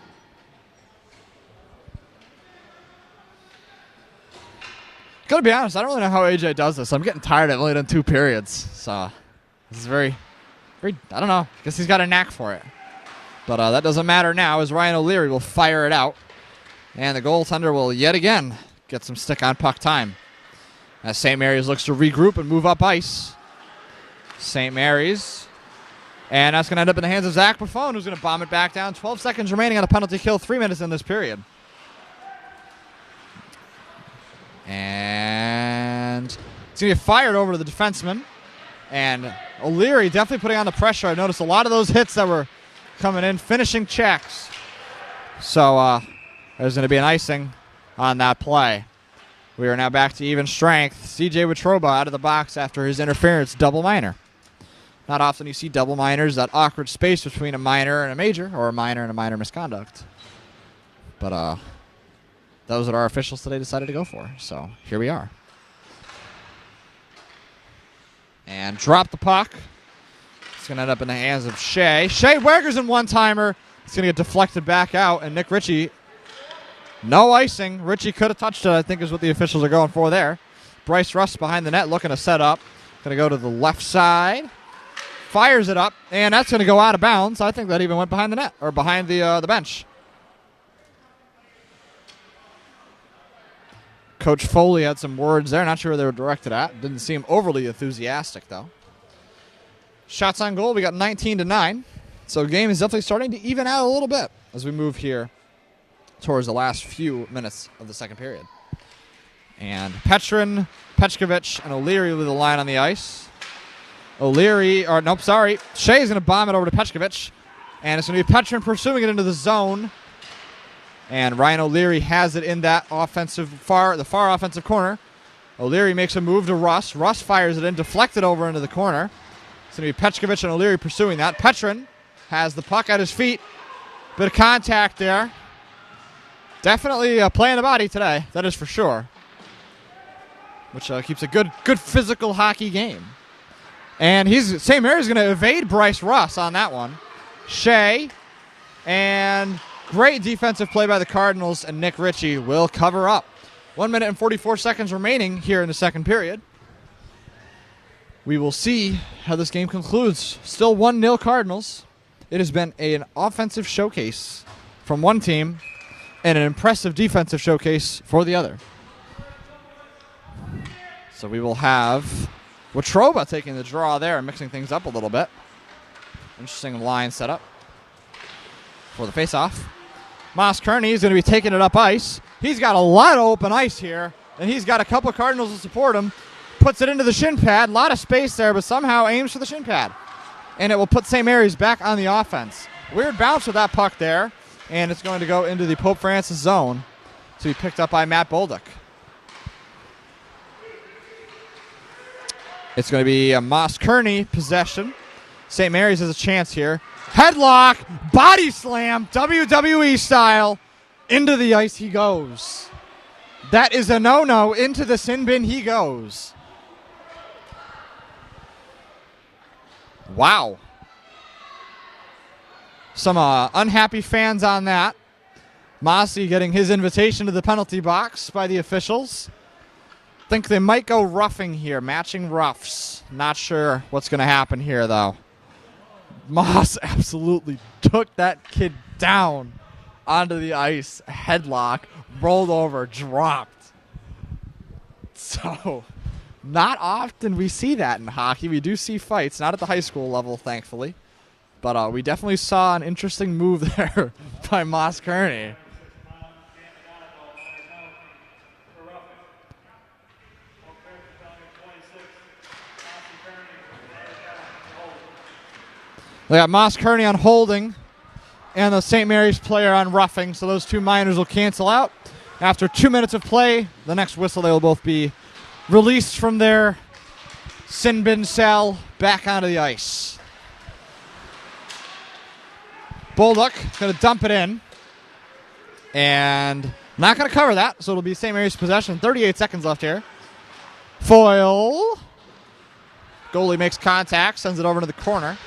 Gotta be honest, I don't really know how AJ does this. I'm getting tired. I've only done 2 periods. So this is very, I don't know. I guess he's got a knack for it. But that doesn't matter now as Ryan O'Leary will fire it out. And the goaltender will yet again get some stick on puck time. As St. Mary's looks to regroup and move up ice. St. Mary's. And that's going to end up in the hands of Zach Buffone, who's going to bomb it back down. 12 seconds remaining on a penalty kill. 3 minutes in this period. And it's going to get fired over to the defenseman. And O'Leary definitely putting on the pressure. I noticed a lot of those hits that were coming in, finishing checks. So there's going to be an icing on that play. We are now back to even strength. CJ Wetruba out of the box after his interference, double minor. Not often you see double minors, that awkward space between a minor and a major, or a minor and a minor misconduct. But those that our officials today decided to go for. So here we are. And drop the puck. It's going to end up in the hands of Shea. Shea Weger's in one-timer. It's going to get deflected back out, and Nick Ritchie, no icing. Ritchie could have touched it, I think is what the officials are going for there. Bryce Russ behind the net looking to set up. Going to go to the left side. Fires it up, and that's going to go out of bounds. I think that even went behind the net, or behind the bench. Coach Foley had some words there. Not sure where they were directed at. Didn't seem overly enthusiastic, though. Shots on goal, we got 19-9. So the game is definitely starting to even out a little bit as we move here towards the last few minutes of the second period. And Petrin, Petchkovich, and O'Leary with the line on the ice. Shay's going to bomb it over to Petchkovich. And it's going to be Petrin pursuing it into the zone. And Ryan O'Leary has it in that the far offensive corner. O'Leary makes a move to Russ. Russ fires it in, deflected over into the corner. It's going to be Petchkovich and O'Leary pursuing that. Petrin has the puck at his feet. Bit of contact there. Definitely playing the body today, that is for sure. Which keeps a good physical hockey game. And St. Mary's going to evade Bryce Russ on that one. Shea, and great defensive play by the Cardinals, and Nick Ritchie will cover up. 1 minute and 44 seconds remaining here in the second period. We will see how this game concludes. Still 1-0 Cardinals. It has been an offensive showcase from one team and an impressive defensive showcase for the other. So we will have Watroba taking the draw there and mixing things up a little bit. Interesting line setup for the faceoff. Moss Kearney is going to be taking it up ice. He's got a lot of open ice here, and he's got a couple of Cardinals to support him. Puts it into the shin pad. A lot of space there, but somehow aims for the shin pad. And it will put St. Mary's back on the offense. Weird bounce with that puck there, and it's going to go into the Pope Francis zone to be picked up by Matt Bolduc. It's going to be a Moss Kearney possession. St. Mary's has a chance here. Headlock, body slam, WWE style. Into the ice he goes. That is a no-no. Into the sin bin he goes. Wow. Some unhappy fans on that. Mossy getting his invitation to the penalty box by the officials. Think they might go roughing here, matching roughs. Not sure what's going to happen here, though. Moss absolutely took that kid down onto the ice, headlock, rolled over, dropped. So, not often we see that in hockey. We do see fights, not at the high school level, thankfully. But we definitely saw an interesting move there by Moss Kearney. They got Moss Kearney on holding and the St. Mary's player on roughing, so those two minors will cancel out. After 2 minutes of play, the next whistle, they will both be released from their sin bin cell back onto the ice. Bolduc going to dump it in, and not going to cover that, so it'll be St. Mary's possession. 38 seconds left here. Foil. Goalie makes contact, sends it over to the corner.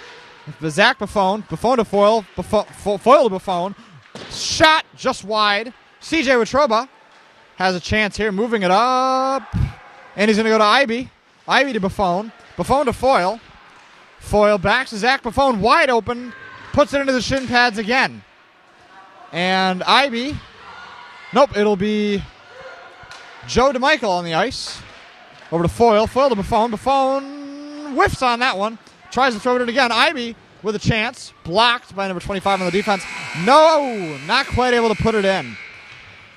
Zach Buffon to Foil, Foil to Buffon. Shot just wide. CJ Watroba has a chance here, moving it up. And he's going to go to Ivy. Ivy to Buffon. Buffon to Foil. Foil backs to Zach Buffon, wide open. Puts it into the shin pads again. And Ivy. Nope, it'll be Joe DeMichael on the ice. Over to Foil. Foil to Buffon. Buffon whiffs on that one. Tries to throw it in again. Ivy with a chance. Blocked by number 25 on the defense. No, not quite able to put it in.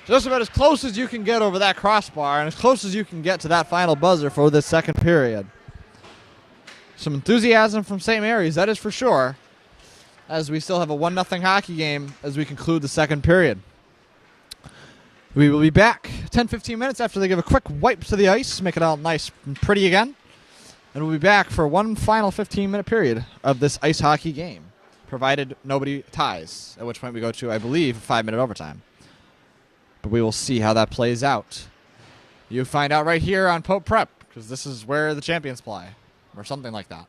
Just about as close as you can get over that crossbar and as close as you can get to that final buzzer for this second period. Some enthusiasm from St. Mary's, that is for sure, as we still have a 1-0 hockey game as we conclude the second period. We will be back 10-15 minutes after they give a quick wipe to the ice, make it all nice and pretty again. And we'll be back for one final 15-minute period of this ice hockey game, provided nobody ties, at which point we go to, I believe, 5-minute overtime. But we will see how that plays out. You find out right here on Pope Prep, because this is where the champions play, or something like that.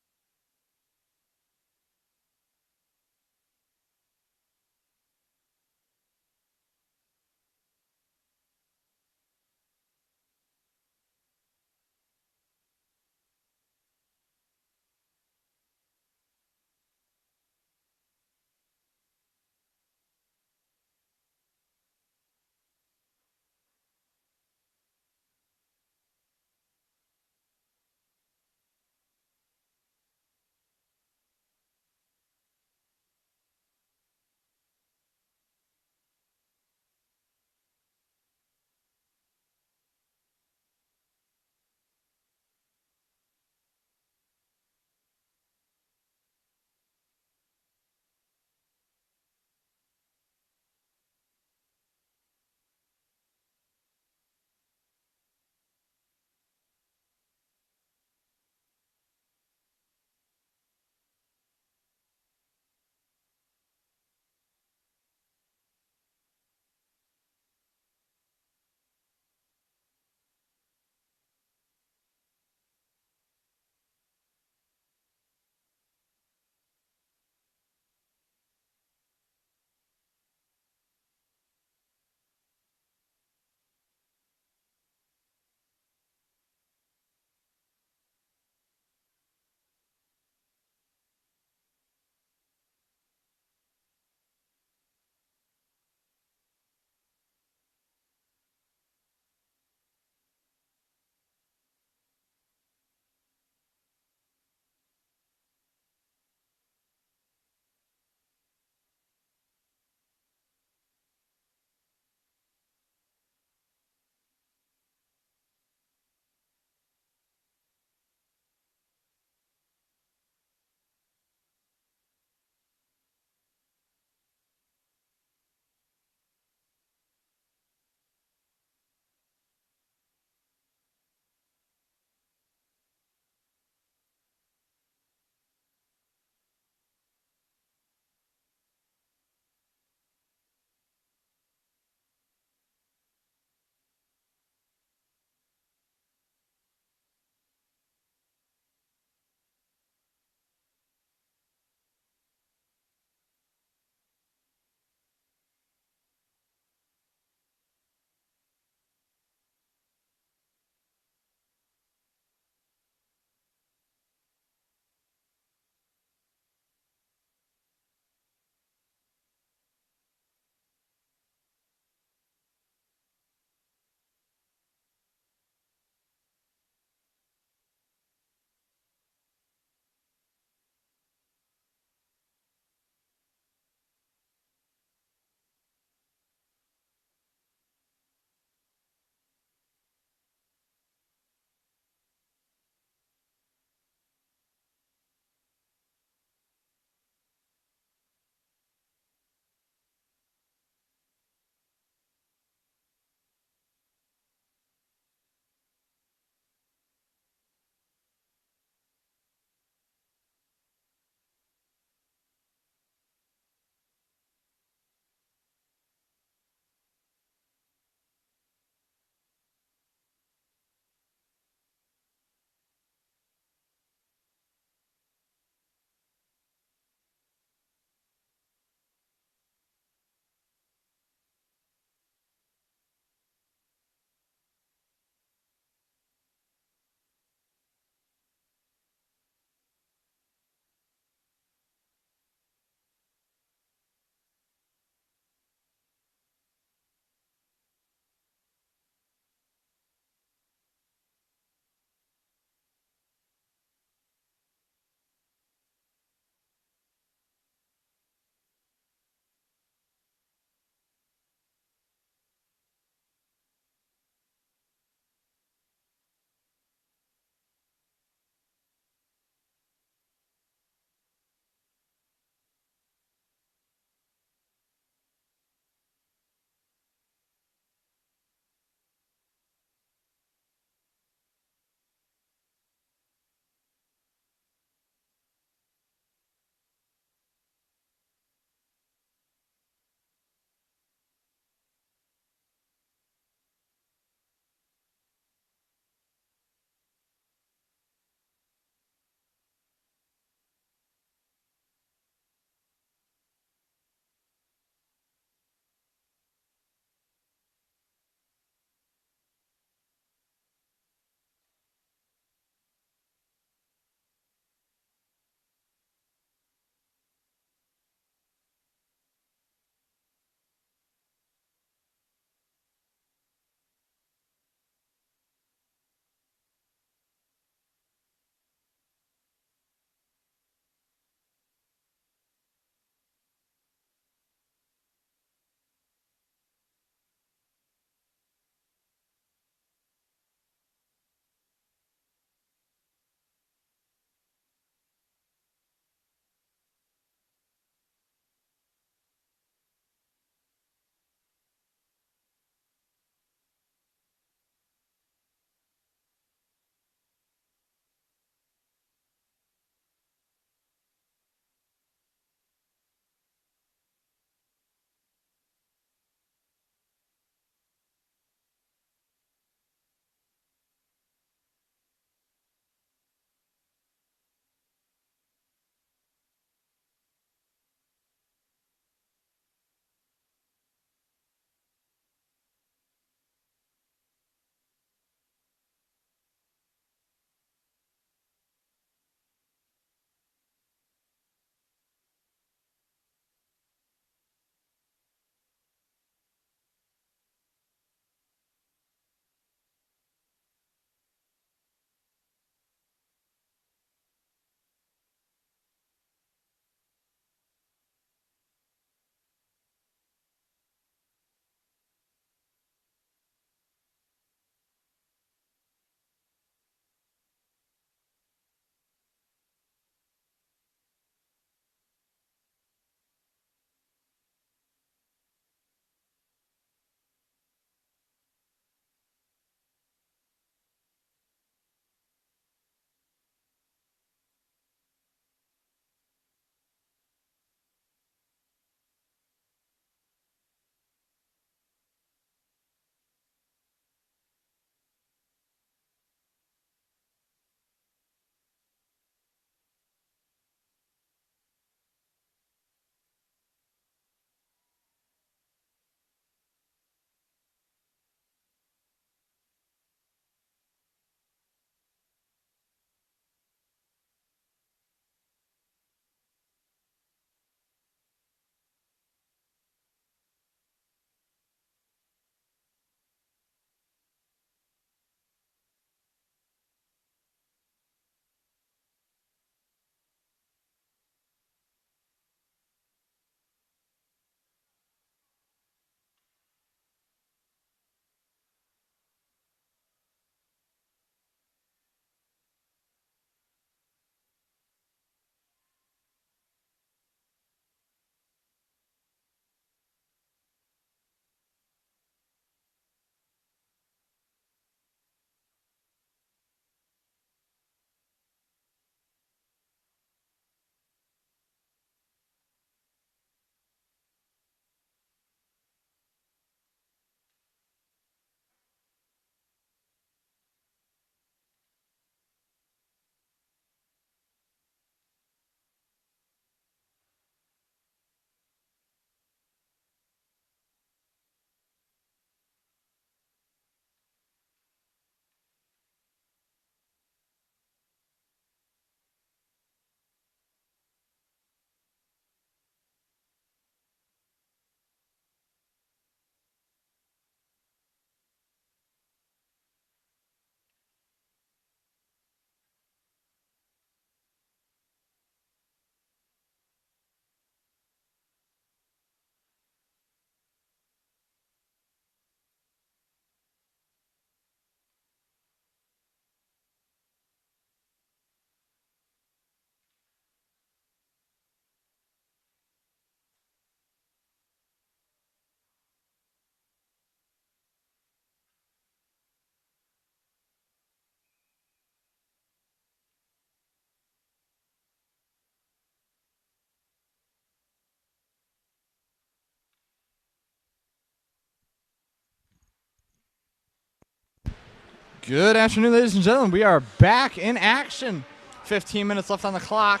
Good afternoon, ladies and gentlemen. We are back in action. 15 minutes left on the clock.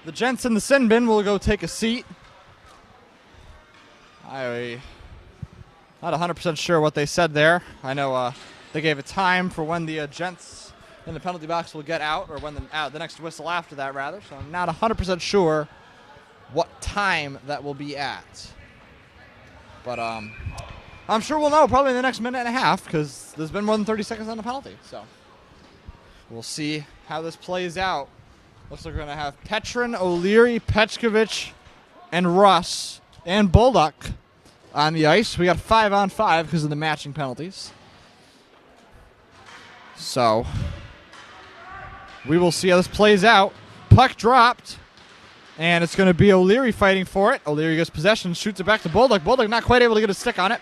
The gents in the sin bin will go take a seat. I'm not 100% sure what they said there. I know they gave a time for when the gents in the penalty box will get out, or when the next whistle after that, rather. So I'm not 100% sure what time that will be at. But I'm sure we'll know probably in the next minute and a half, because there's been more than 30 seconds on the penalty. So we'll see how this plays out. Looks like we're going to have Petrin, O'Leary, Petchkovich, and Russ, and Bullock on the ice. We got 5-on-5 because of the matching penalties. So we will see how this plays out. Puck dropped, and it's going to be O'Leary fighting for it. O'Leary gets possession, shoots it back to Bullock. Bullock not quite able to get a stick on it.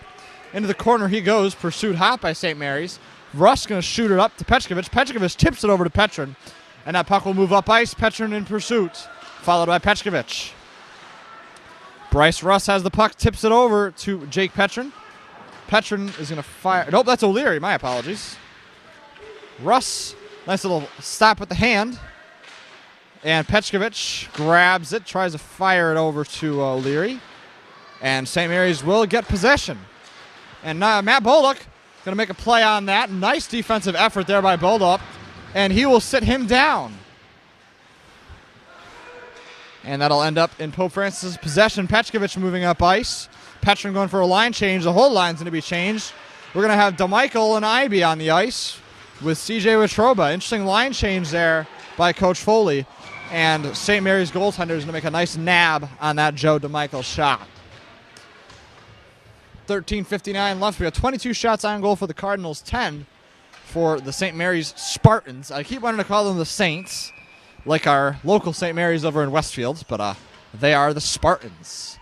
Into the corner he goes, pursued hot by St. Mary's. Russ going to shoot it up to Petchkovich. Petchkovich tips it over to Petrin, and that puck will move up ice. Petrin in pursuit, followed by Petchkovich. Bryce Russ has the puck, tips it over to Jake Petrin. Petrin is going to fire. Nope, that's O'Leary. My apologies. Russ, nice little stop with the hand. And Petchkovich grabs it, tries to fire it over to O'Leary. And St. Mary's will get possession. And Matt Bullock going to make a play on that. Nice defensive effort there by Bullock. And he will sit him down. And that'll end up in Pope Francis' possession. Petchkovich moving up ice. Petrin going for a line change. The whole line's going to be changed. We're going to have DeMichael and Ivy on the ice with CJ Watroba. Interesting line change there by Coach Foley. And St. Mary's goaltender is going to make a nice nab on that Joe DeMichael shot. 13:59 left. We got 22 shots on goal for the Cardinals, 10 for the St. Mary's Spartans. I keep wanting to call them the Saints, like our local St. Mary's over in Westfield, but they are the Spartans.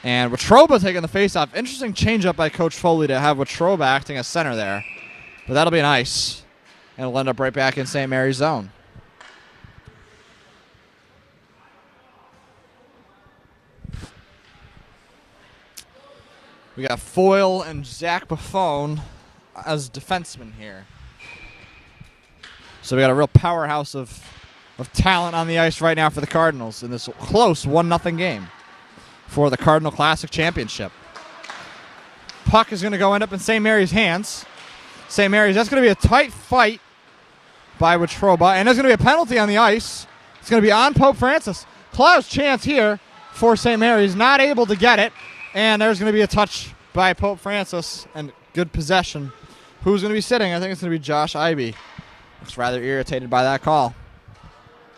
And Watroba taking the face-off. Interesting change-up by Coach Foley to have Watroba acting as center there. But that'll be nice. And we'll end up right back in St. Mary's zone. We got Foyle and Zach Buffone as defensemen here. So we got a real powerhouse of talent on the ice right now for the Cardinals in this close 1-0 game for the Cardinal Classic Championship. Puck is going to end up in St. Mary's hands. St. Mary's, that's going to be a tight fight by Watroba, and there's going to be a penalty on the ice. It's going to be on Pope Francis. Close chance here for St. Mary's, not able to get it. And there's going to be a touch by Pope Francis and good possession. Who's going to be sitting? I think it's going to be Josh Ivy. Looks rather irritated by that call.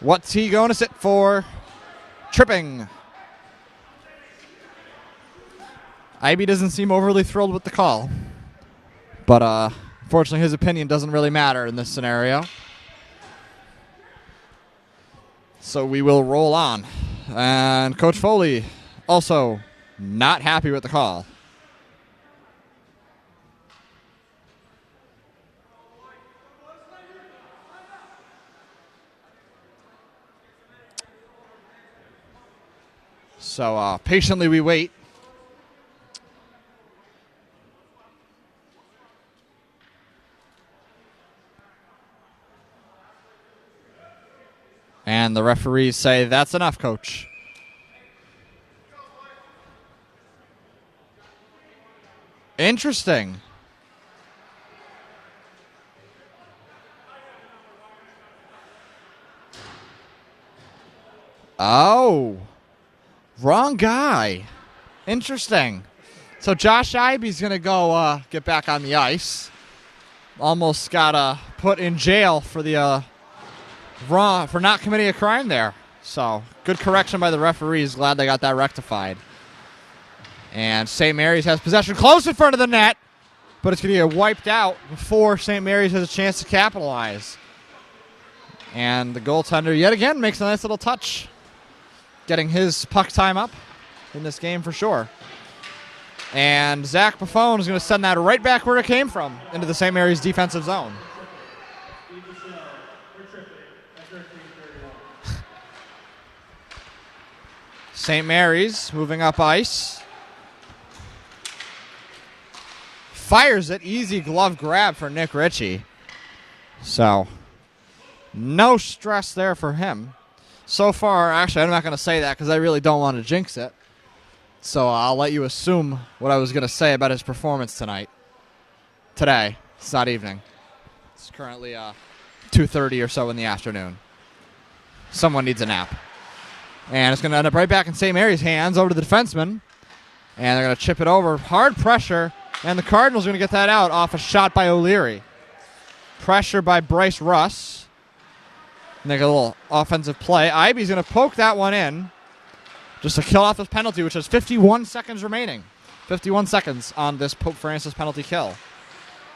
What's he going to sit for? Tripping. Ivy doesn't seem overly thrilled with the call. But unfortunately, his opinion doesn't really matter in this scenario. So we will roll on. And Coach Foley also not happy with the call. So patiently we wait. And the referees say, that's enough, Coach. Interesting. Oh. Wrong guy. Interesting. So Josh Iby's going to go get back on the ice. Almost got put in jail for the for not committing a crime there. So good correction by the referees. Glad they got that rectified. And St. Mary's has possession close in front of the net, but it's going to get wiped out before St. Mary's has a chance to capitalize. And the goaltender yet again makes a nice little touch, getting his puck time up in this game for sure. And Zach Buffone is going to send that right back where it came from, into the St. Mary's defensive zone. St. Mary's moving up ice. fires it. Easy glove grab for Nick Ritchie. So, no stress there for him. So far, actually, I'm not going to say that because I really don't want to jinx it. So I'll let you assume what I was going to say about his performance tonight. Today. It's not evening. It's currently 2:30 or so in the afternoon. Someone needs a nap. And it's going to end up right back in St. Mary's hands over to the defenseman. And they're going to chip it over. Hard pressure. And the Cardinals are going to get that out off a shot by O'Leary. Pressure by Bryce Russ. Make a little offensive play. Iby's going to poke that one in just to kill off this penalty, which has 51 seconds remaining. 51 seconds on this Pope Francis penalty kill.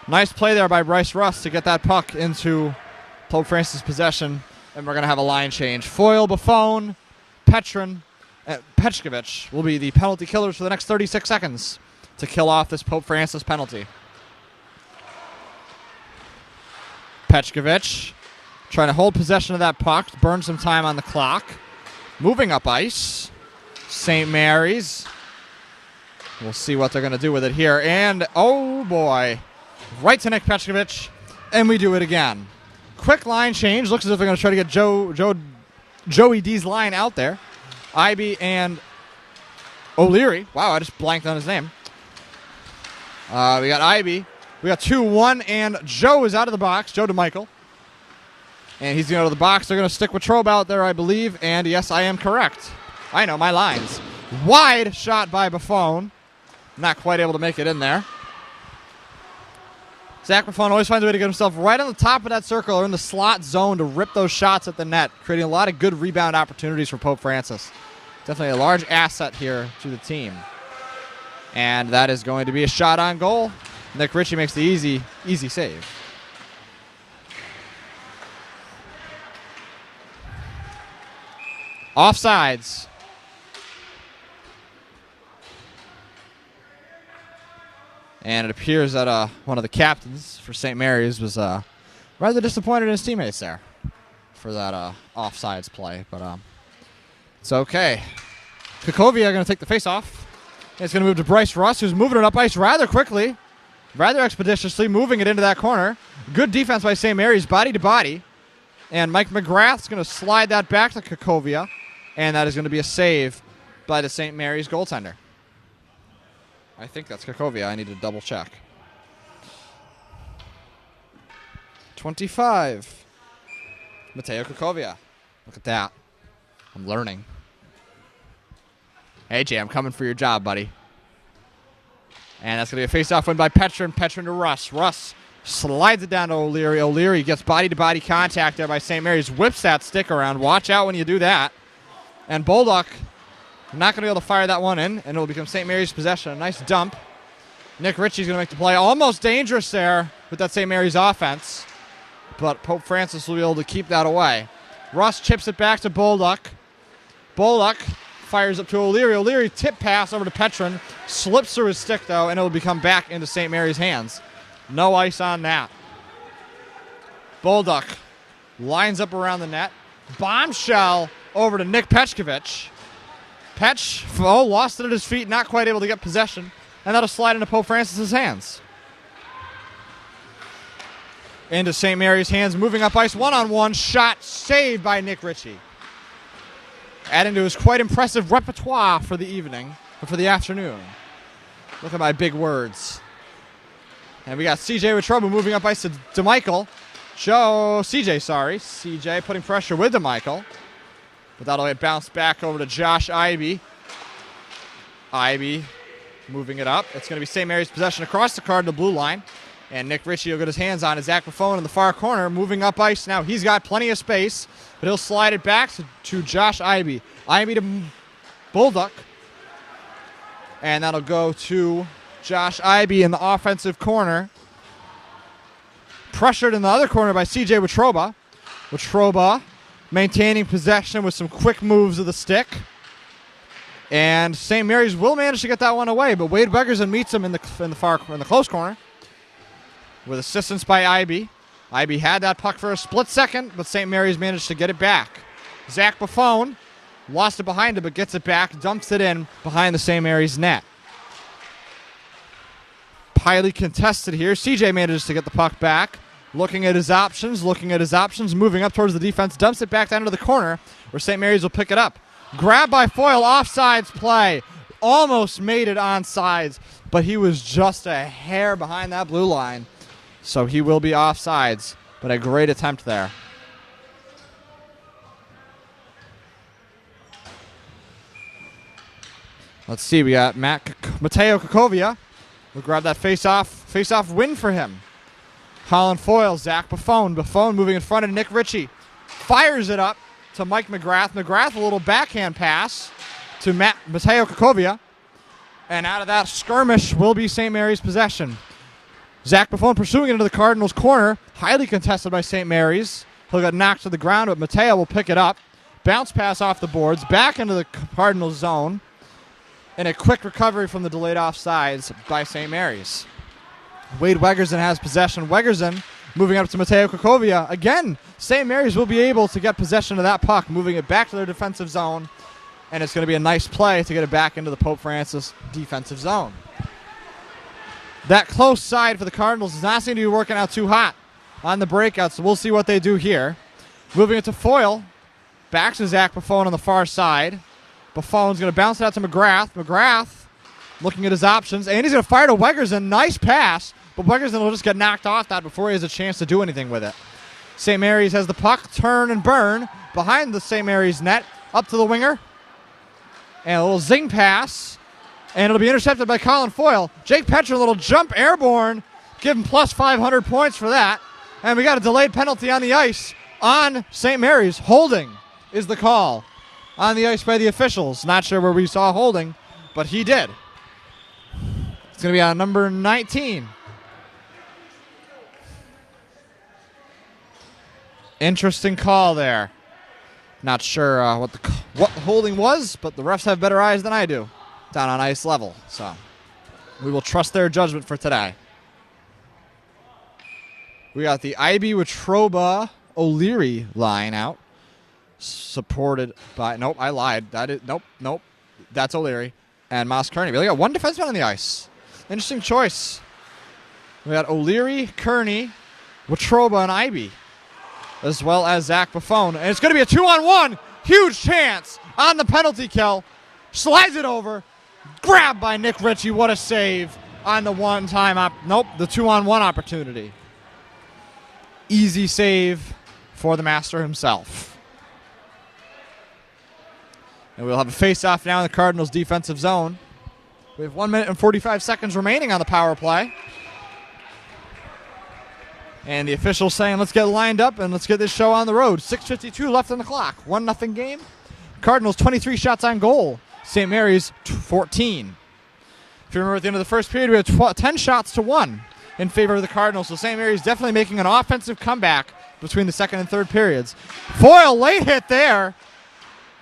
Nice play there by Bryce Russ to get that puck into Pope Francis' possession. And we're going to have a line change. Foyle, Buffon, Petrin, and Petchkovich will be the penalty killers for the next 36 seconds to kill off this Pope Francis penalty. Petchkovich trying to hold possession of that puck, burn some time on the clock. Moving up ice. St. Mary's. We'll see what they're going to do with it here. And, oh boy, right to Nick Petchkovich, and we do it again. Quick line change. Looks as if they're going to try to get Joey D's line out there. Iby and O'Leary. Wow, I just blanked on his name. We got Iby. We got 2-1, and Joe is out of the box. Joe DeMichael. And he's going to go to the box. They're going to stick with Trobe out there, I believe. And, yes, I am correct. I know my lines. Wide shot by Buffon. Not quite able to make it in there. Zach Buffon always finds a way to get himself right on the top of that circle or in the slot zone to rip those shots at the net, creating a lot of good rebound opportunities for Pope Francis. Definitely a large asset here to the team. And that is going to be a shot on goal. Nick Ritchie makes the easy save. Offsides. And it appears that one of the captains for St. Mary's was rather disappointed in his teammates there for that offsides play. But it's okay. Kukovia going to take the face-off. It's going to move to Bryce Russ, who's moving it up ice rather quickly, rather expeditiously, moving it into that corner. Good defense by St. Mary's, body to body. And Mike McGrath's going to slide that back to Kukovia. And that is going to be a save by the St. Mary's goaltender. I think that's Kukovia. I need to double check. 25. Mateo Kukovia. Look at that. I'm learning. Hey, Jay, I'm coming for your job, buddy. And that's going to be a face-off win by Petrin. Petrin to Russ. Russ slides it down to O'Leary. O'Leary gets body-to-body contact there by St. Mary's. Whips that stick around. Watch out when you do that. And Bolduc not going to be able to fire that one in, and it will become St. Mary's possession. A nice dump. Nick Ritchie's going to make the play. Almost dangerous there with that St. Mary's offense. But Pope Francis will be able to keep that away. Russ chips it back to Bolduc. Bolduc fires up to O'Leary. O'Leary tip pass over to Petrin. Slips through his stick, though, and it will become back into St. Mary's hands. No ice on that. Bolduc lines up around the net. Bombshell over to Nick Petchkovich. Petch, lost it at his feet, not quite able to get possession. And that'll slide into Pope Francis' hands. Into St. Mary's hands, moving up ice, one-on-one shot, saved by Nick Ritchie. Adding to his quite impressive repertoire for the evening, or for the afternoon. Look at my big words. And we got CJ Wetruba moving up ice to DeMichael. CJ putting pressure with DeMichael. But that'll get bounced back over to Josh Iby. Iby moving it up. It's going to be St. Mary's possession across the Cardinal blue line. And Nick Ritchie will get his hands on it. Zach Buffon in the far corner, moving up ice now. He's got plenty of space, but he'll slide it back to Josh Iby. Iby to Bolduc. And that'll go to Josh Iby in the offensive corner. Pressured in the other corner by CJ Wetruba. Wetruba maintaining possession with some quick moves of the stick. And St. Mary's will manage to get that one away, but Wade Wegerson meets him in the close corner with assistance by Iby. Iby had that puck for a split second, but St. Mary's managed to get it back. Zach Buffon lost it behind him, but gets it back, dumps it in behind the St. Mary's net. highly contested here. CJ manages to get the puck back. Looking at his options, moving up towards the defense, dumps it back down into the corner where St. Mary's will pick it up. Grab by Foyle, offsides play. Almost made it onside, but he was just a hair behind that blue line. So he will be offsides, but a great attempt there. Let's see, we got Mateo Kakovia. We'll grab that face-off win for him. Colin Foyle, Zach Buffon. Buffon moving in front of Nick Ritchie. Fires it up to Mike McGrath. McGrath, a little backhand pass to Mateo Kakovia. And out of that skirmish will be St. Mary's possession. Zach Buffon pursuing it into the Cardinals' corner. Highly contested by St. Mary's. He'll get knocked to the ground, but Mateo will pick it up. Bounce pass off the boards. Back into the Cardinals' zone. And a quick recovery from the delayed offsides by St. Mary's. Wade Wegerson has possession. Wegerson moving up to Mateo Kakovia. Again, St. Mary's will be able to get possession of that puck, moving it back to their defensive zone. And it's going to be a nice play to get it back into the Pope Francis defensive zone. That close side for the Cardinals does not seem to be working out too hot on the breakout, so we'll see what they do here. Moving it to Foyle. Back to Zach Buffon on the far side. Buffon's going to bounce it out to McGrath. McGrath looking at his options, and he's going to fire to Wegerson. Nice pass, but Wegerson will just get knocked off that before he has a chance to do anything with it. St. Mary's has the puck, turn and burn, behind the St. Mary's net, up to the winger. And a little zing pass, and it'll be intercepted by Colin Foyle. Jake Petra, a little jump airborne, give him plus 500 points for that. And we got a delayed penalty on the ice on St. Mary's. Holding is the call on the ice by the officials. Not sure where we saw holding, but he did. It's going to be on number 19. Interesting call there. Not sure what the holding was, but the refs have better eyes than I do down on ice level. So we will trust their judgment for today. We got the IB Watroba O'Leary line out. Supported by, nope, I lied. Nope. That's O'Leary and Moss Kearney. We only got one defenseman on the ice. Interesting choice. We got O'Leary, Kearney, Watroba, and IB, as well as Zach Buffon. And it's going to be a 2-on-1. Huge chance on the penalty kill. Slides it over. Grabbed by Nick Ritchie. What a save on the one-time the 2-on-1 opportunity. Easy save for the master himself. And we'll have a face-off now in the Cardinals' defensive zone. We have 1 minute and 45 seconds remaining on the power play. And the officials saying, let's get lined up and let's get this show on the road. 6:52 left on the clock. 1-0 game. Cardinals 23 shots on goal. St. Mary's 14. If you remember at the end of the first period, we had 10 shots to 1 in favor of the Cardinals. So St. Mary's definitely making an offensive comeback between the second and third periods. Foyle late hit there,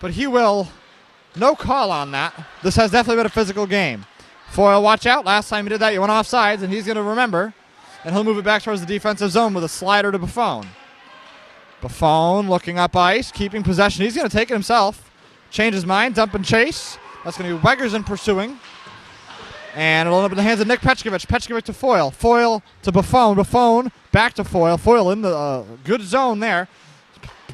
but he will... No call on that. This has definitely been a physical game. Foyle, watch out. Last time he did that, you went offsides, and he's going to remember. And he'll move it back towards the defensive zone with a slider to Buffon. Buffon looking up ice, keeping possession. He's going to take it himself. Change his mind, dump and chase. That's going to be Wegerson pursuing. And it'll end up in the hands of Nick Petchkovich. Petchkovich to Foyle. Foyle to Buffon. Buffon back to Foyle. Foyle in the good zone there.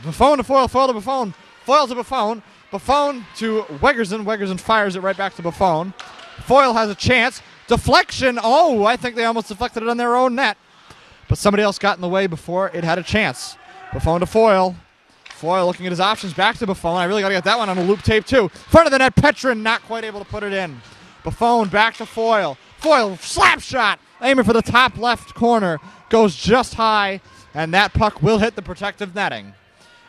Buffon to Foyle. Foyle to Buffon. Foyle to Buffon. Buffon to Wegerson. Wegerson fires it right back to Buffon. Foyle has a chance. Deflection. Oh, I think they almost deflected it on their own net. But somebody else got in the way before it had a chance. Buffon to Foyle. Foyle looking at his options. Back to Buffon. I really got to get that one on a loop tape too. Front of the net. Petrin not quite able to put it in. Buffon back to Foyle. Foyle slap shot. Aiming for the top left corner. Goes just high. And that puck will hit the protective netting.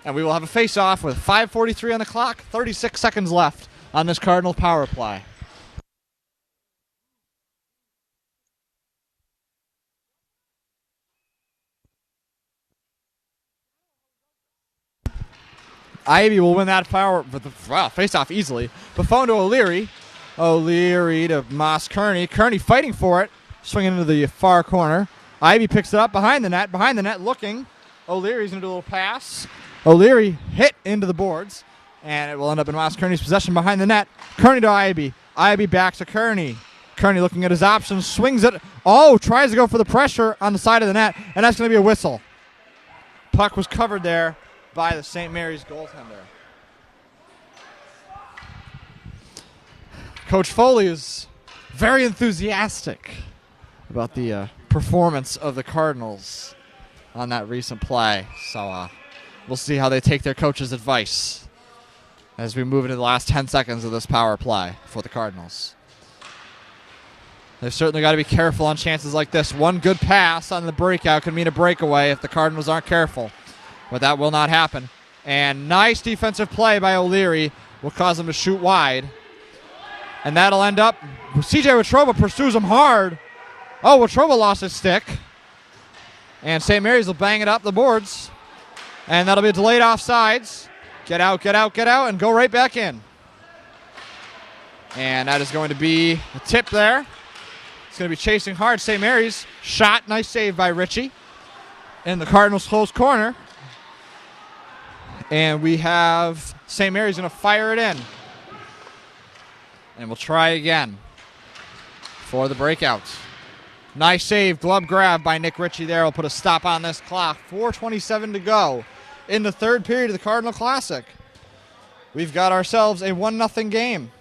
And we will have a face-off with 5:43 on the clock, 36 seconds left on this Cardinal power play. Ivy will win that power face-off easily. Buffon to O'Leary. O'Leary to Moss Kearney. Kearney fighting for it, swinging into the far corner. Ivy picks it up behind the net looking. O'Leary's going to do a little pass. O'Leary hit into the boards, and it will end up in Moss Kearney's possession behind the net. Kearney to Ivy. Ivy back to Kearney. Kearney looking at his options, swings it. Oh, tries to go for the pressure on the side of the net, and that's going to be a whistle. Puck was covered there by the St. Mary's goaltender. Coach Foley is very enthusiastic about the performance of the Cardinals on that recent play. So we'll see how they take their coach's advice as we move into the last 10 seconds of this power play for the Cardinals. They've certainly got to be careful on chances like this. One good pass on the breakout can mean a breakaway if the Cardinals aren't careful. But that will not happen. And nice defensive play by O'Leary will cause them to shoot wide. And that'll end up, C.J. Watroba pursues him hard. Oh, Watroba lost his stick. And St. Mary's will bang it up the boards. And that'll be a delayed offsides. Get out, get out, get out, and go right back in. And that is going to be a tip there. It's going to be chasing hard. St. Mary's shot. Nice save by Ritchie. In the Cardinals' close corner. And we have St. Mary's going to fire it in. And we'll try again for the breakout. Nice save, glove grab by Nick Ritchie there. We'll put a stop on this clock. 4:27 to go in the third period of the Cardinal Classic. We've got ourselves a 1-0 game.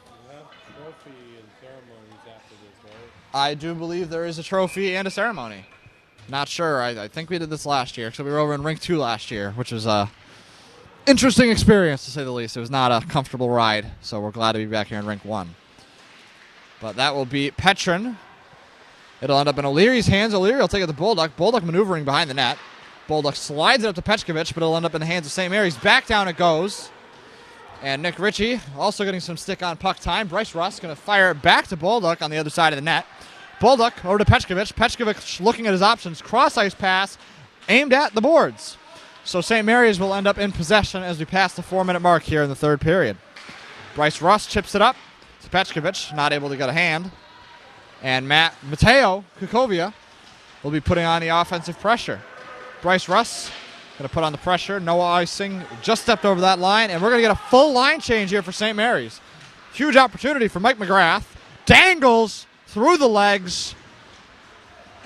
Trophy and ceremonies after this, right? I do believe there is a trophy and a ceremony. Not sure. I think we did this last year. So we were over in Rink 2 last year, which was a interesting experience, to say the least. It was not a comfortable ride, so we're glad to be back here in Rink 1. But that will be Petrin. It'll end up in O'Leary's hands. O'Leary will take it to Bolduc. Bolduc maneuvering behind the net. Bolduc slides it up to Petchkovich, but it'll end up in the hands of St. Mary's. Back down it goes. And Nick Ritchie also getting some stick on puck time. Bryce Russ going to fire it back to Bolduc on the other side of the net. Bolduc over to Petchkovich. Petchkovich looking at his options. Cross-ice pass aimed at the boards. So St. Mary's will end up in possession as we pass the 4-minute mark here in the third period. Bryce Russ chips it up to Petchkovich, not able to get a hand. And Mateo Kukovia will be putting on the offensive pressure. Bryce Russ going to put on the pressure. Noah Icing just stepped over that line, and we're going to get a full line change here for St. Mary's. Huge opportunity for Mike McGrath. Dangles through the legs,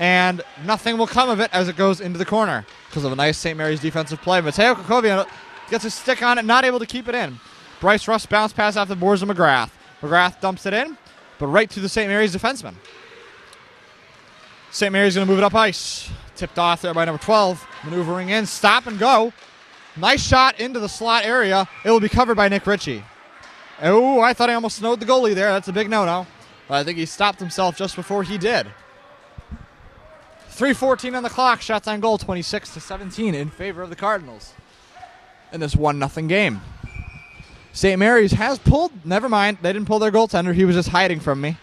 and nothing will come of it as it goes into the corner because of a nice St. Mary's defensive play. Mateo Kukovia gets a stick on it, not able to keep it in. Bryce Russ bounce pass off the boards of McGrath. McGrath dumps it in, but right to the St. Mary's defenseman. St. Mary's going to move it up ice. Tipped off there by number 12. Maneuvering in, stop and go. Nice shot into the slot area. It will be covered by Nick Ritchie. Oh, I thought I almost snowed the goalie there. That's a big no-no. But I think he stopped himself just before he did. 3:14 on the clock. Shots on goal, 26-17 in favor of the Cardinals in this 1-0 game. St. Mary's has pulled. Never mind. They didn't pull their goaltender. He was just hiding from me.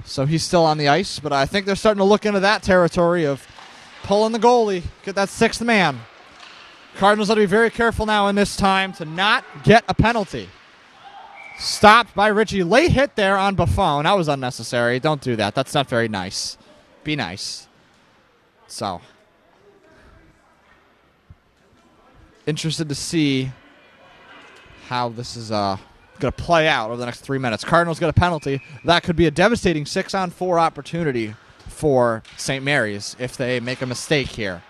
So he's still on the ice. But I think they're starting to look into that territory of pulling the goalie. Get that sixth man. Cardinals have to be very careful now in this time to not get a penalty. Stopped by Ritchie. Late hit there on Buffon. That was unnecessary. Don't do that. That's not very nice. Be nice. So, interested to see how this is going to play out over the next 3 minutes. Cardinals get a penalty. That could be a devastating 6-on-4 opportunity for St. Mary's if they make a mistake here.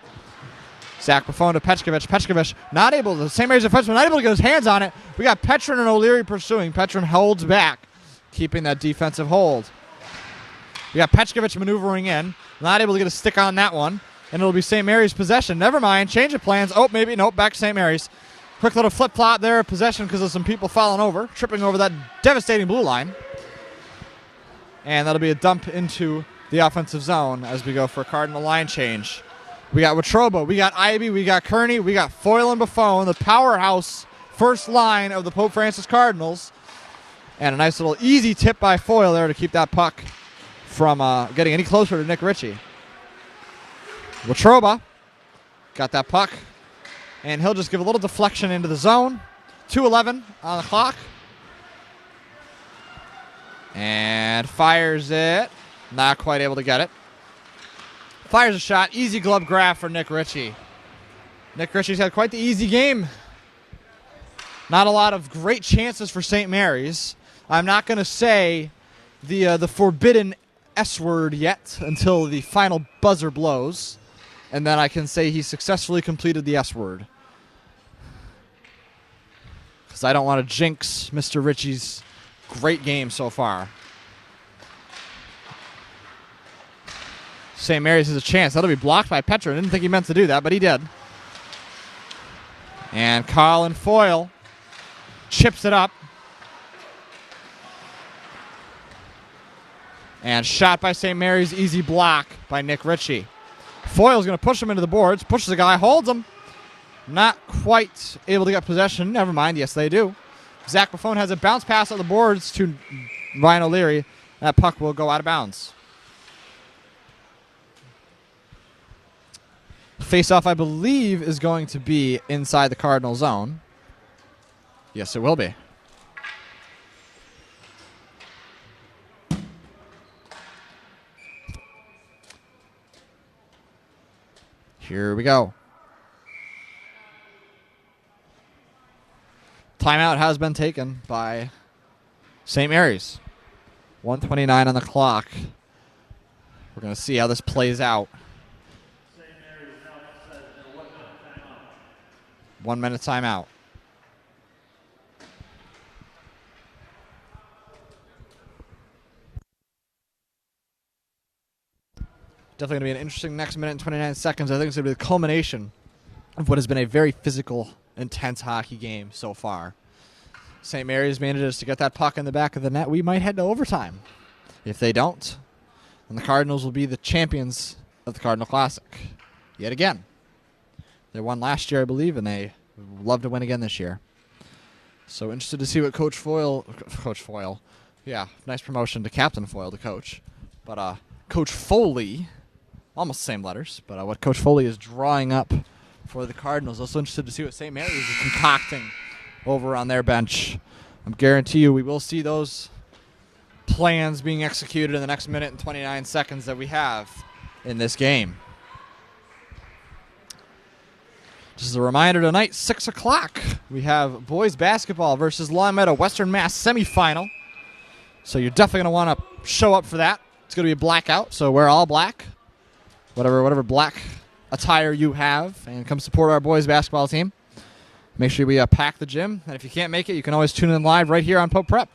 Zach Buffon to Petchkovich. Petchkovich not able to, St. Mary's defenseman not able to get his hands on it. We got Petrin and O'Leary pursuing. Petrin holds back, keeping that defensive hold. We got Petchkovich maneuvering in. Not able to get a stick on that one. And it'll be St. Mary's possession. Never mind. Change of plans. Oh, maybe. Nope. Back to St. Mary's. Quick little flip-flop there. Possession because of some people falling over. Tripping over that devastating blue line. And that'll be a dump into the offensive zone as we go for a Cardinal line change. We got Watroba. We got Ivy. We got Kearney. We got Foyle and Buffon. The powerhouse first line of the Pope Francis Cardinals. And a nice little easy tip by Foyle there to keep that puck from getting any closer to Nick Ritchie. Watroba got that puck, and he'll just give a little deflection into the zone. 2:11 on the clock. And fires it. Not quite able to get it. Fires a shot. Easy glove grab for Nick Ritchie. Nick Ritchie's had quite the easy game. Not a lot of great chances for St. Mary's. I'm not going to say the forbidden S word yet until the final buzzer blows, and then I can say he successfully completed the S word. Because I don't want to jinx Mr. Ritchie's great game so far. St. Mary's has a chance. That'll be blocked by Petra. I didn't think he meant to do that, but he did. And Colin Foyle chips it up. And shot by St. Mary's, easy block by Nick Ritchie. Foyle's going to push him into the boards, pushes the guy, holds him. Not quite able to get possession. Never mind, yes they do. Zach Buffone has a bounce pass on the boards to Ryan O'Leary. That puck will go out of bounds. Face-off, I believe, is going to be inside the Cardinal zone. Yes, it will be. Here we go. Timeout has been taken by St. Mary's. 1:29 on the clock. We're going to see how this plays out. 1 minute timeout. Definitely going to be an interesting next minute and 29 seconds. I think it's going to be the culmination of what has been a very physical, intense hockey game so far. St. Mary's manages to get that puck in the back of the net. We might head to overtime. If they don't, then the Cardinals will be the champions of the Cardinal Classic yet again. They won last year, I believe, and they love to win again this year. So interested to see what Coach Foyle, yeah, nice promotion to Captain Foyle to coach. But Coach Foley, almost the same letters, but what Coach Foley is drawing up for the Cardinals. Also interested to see what St. Mary's is concocting over on their bench. I guarantee you we will see those plans being executed in the next minute and 29 seconds that we have in this game. Just as a reminder, tonight, 6 o'clock, we have boys basketball versus Long Meadow Western Mass semifinal. So you're definitely going to want to show up for that. It's going to be a blackout, so wear all black, whatever black attire you have, and come support our boys basketball team. Make sure we pack the gym, and if you can't make it, you can always tune in live right here on Pope Prep.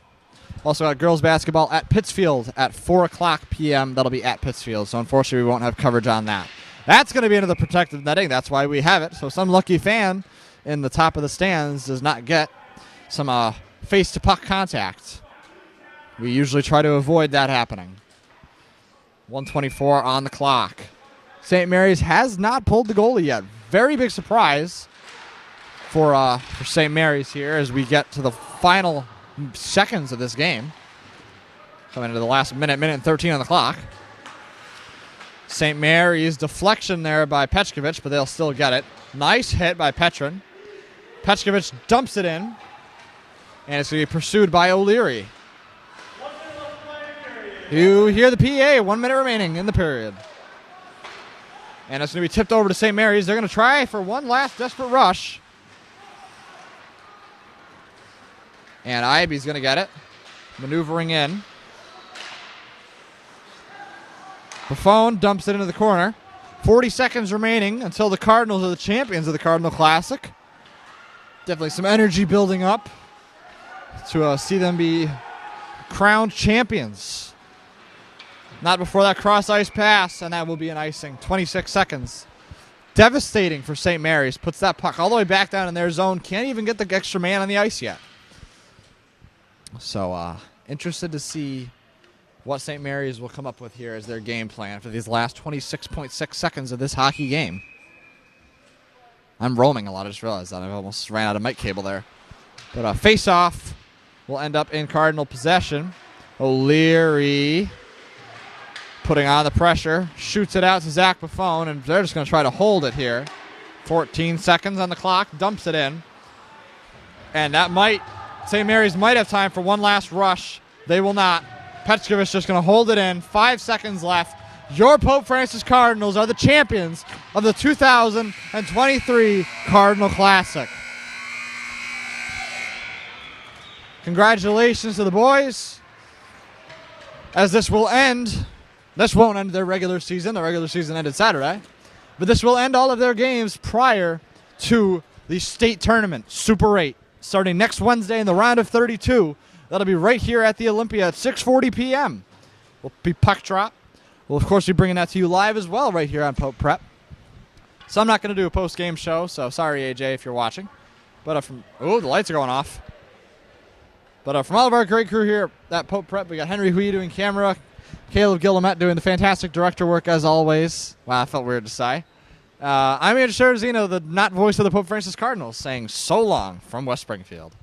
Also got girls basketball at Pittsfield at 4 o'clock p.m. That'll be at Pittsfield, so unfortunately we won't have coverage on that. That's going to be into the protective netting. That's why we have it. So some lucky fan in the top of the stands does not get some face-to-puck contact. We usually try to avoid that happening. 1:24 on the clock. St. Mary's has not pulled the goalie yet. Very big surprise for St. Mary's here as we get to the final seconds of this game. Coming into the last minute and 13 on the clock. St. Mary's deflection there by Petchkovich, but they'll still get it. Nice hit by Petrin. Petchkovich dumps it in, and it's going to be pursued by O'Leary. You hear the PA, 1 minute remaining in the period. And it's going to be tipped over to St. Mary's. They're going to try for one last desperate rush. And Iby's going to get it. Maneuvering in. Buffone dumps it into the corner. 40 seconds remaining until the Cardinals are the champions of the Cardinal Classic. Definitely some energy building up to see them be crowned champions. Not before that cross-ice pass, and that will be an icing. 26 seconds. Devastating for St. Mary's. Puts that puck all the way back down in their zone. Can't even get the extra man on the ice yet. So, interested to see what St. Mary's will come up with here as their game plan for these last 26.6 seconds of this hockey game. I'm roaming a lot. I just realized that. I almost ran out of mic cable there. But face-off will end up in Cardinal possession. O'Leary putting on the pressure. Shoots it out to Zach Buffone, and they're just going to try to hold it here. 14 seconds on the clock. Dumps it in. And that might... St. Mary's might have time for one last rush. They will not. Petchkovich just going to hold it in. 5 seconds left. Your Pope Francis Cardinals are the champions of the 2023 Cardinal Classic. Congratulations to the boys, as this will end This won't end their regular season. The regular season ended Saturday. But this will end all of their games prior to the state tournament, Super 8, starting next Wednesday in the round of 32. That'll be right here at the Olympia at 6:40 p.m. Will be puck drop. We'll, of course, be bringing that to you live as well right here on Pope Prep. So I'm not going to do a post-game show, so sorry, AJ, if you're watching. But the lights are going off. But from all of our great crew here at Pope Prep, we got Henry Hui doing camera, Caleb Guillemette doing the fantastic director work as always. Wow, that felt weird to say. I'm Andrew Scherzino, the not voice of the Pope Francis Cardinals, saying so long from West Springfield.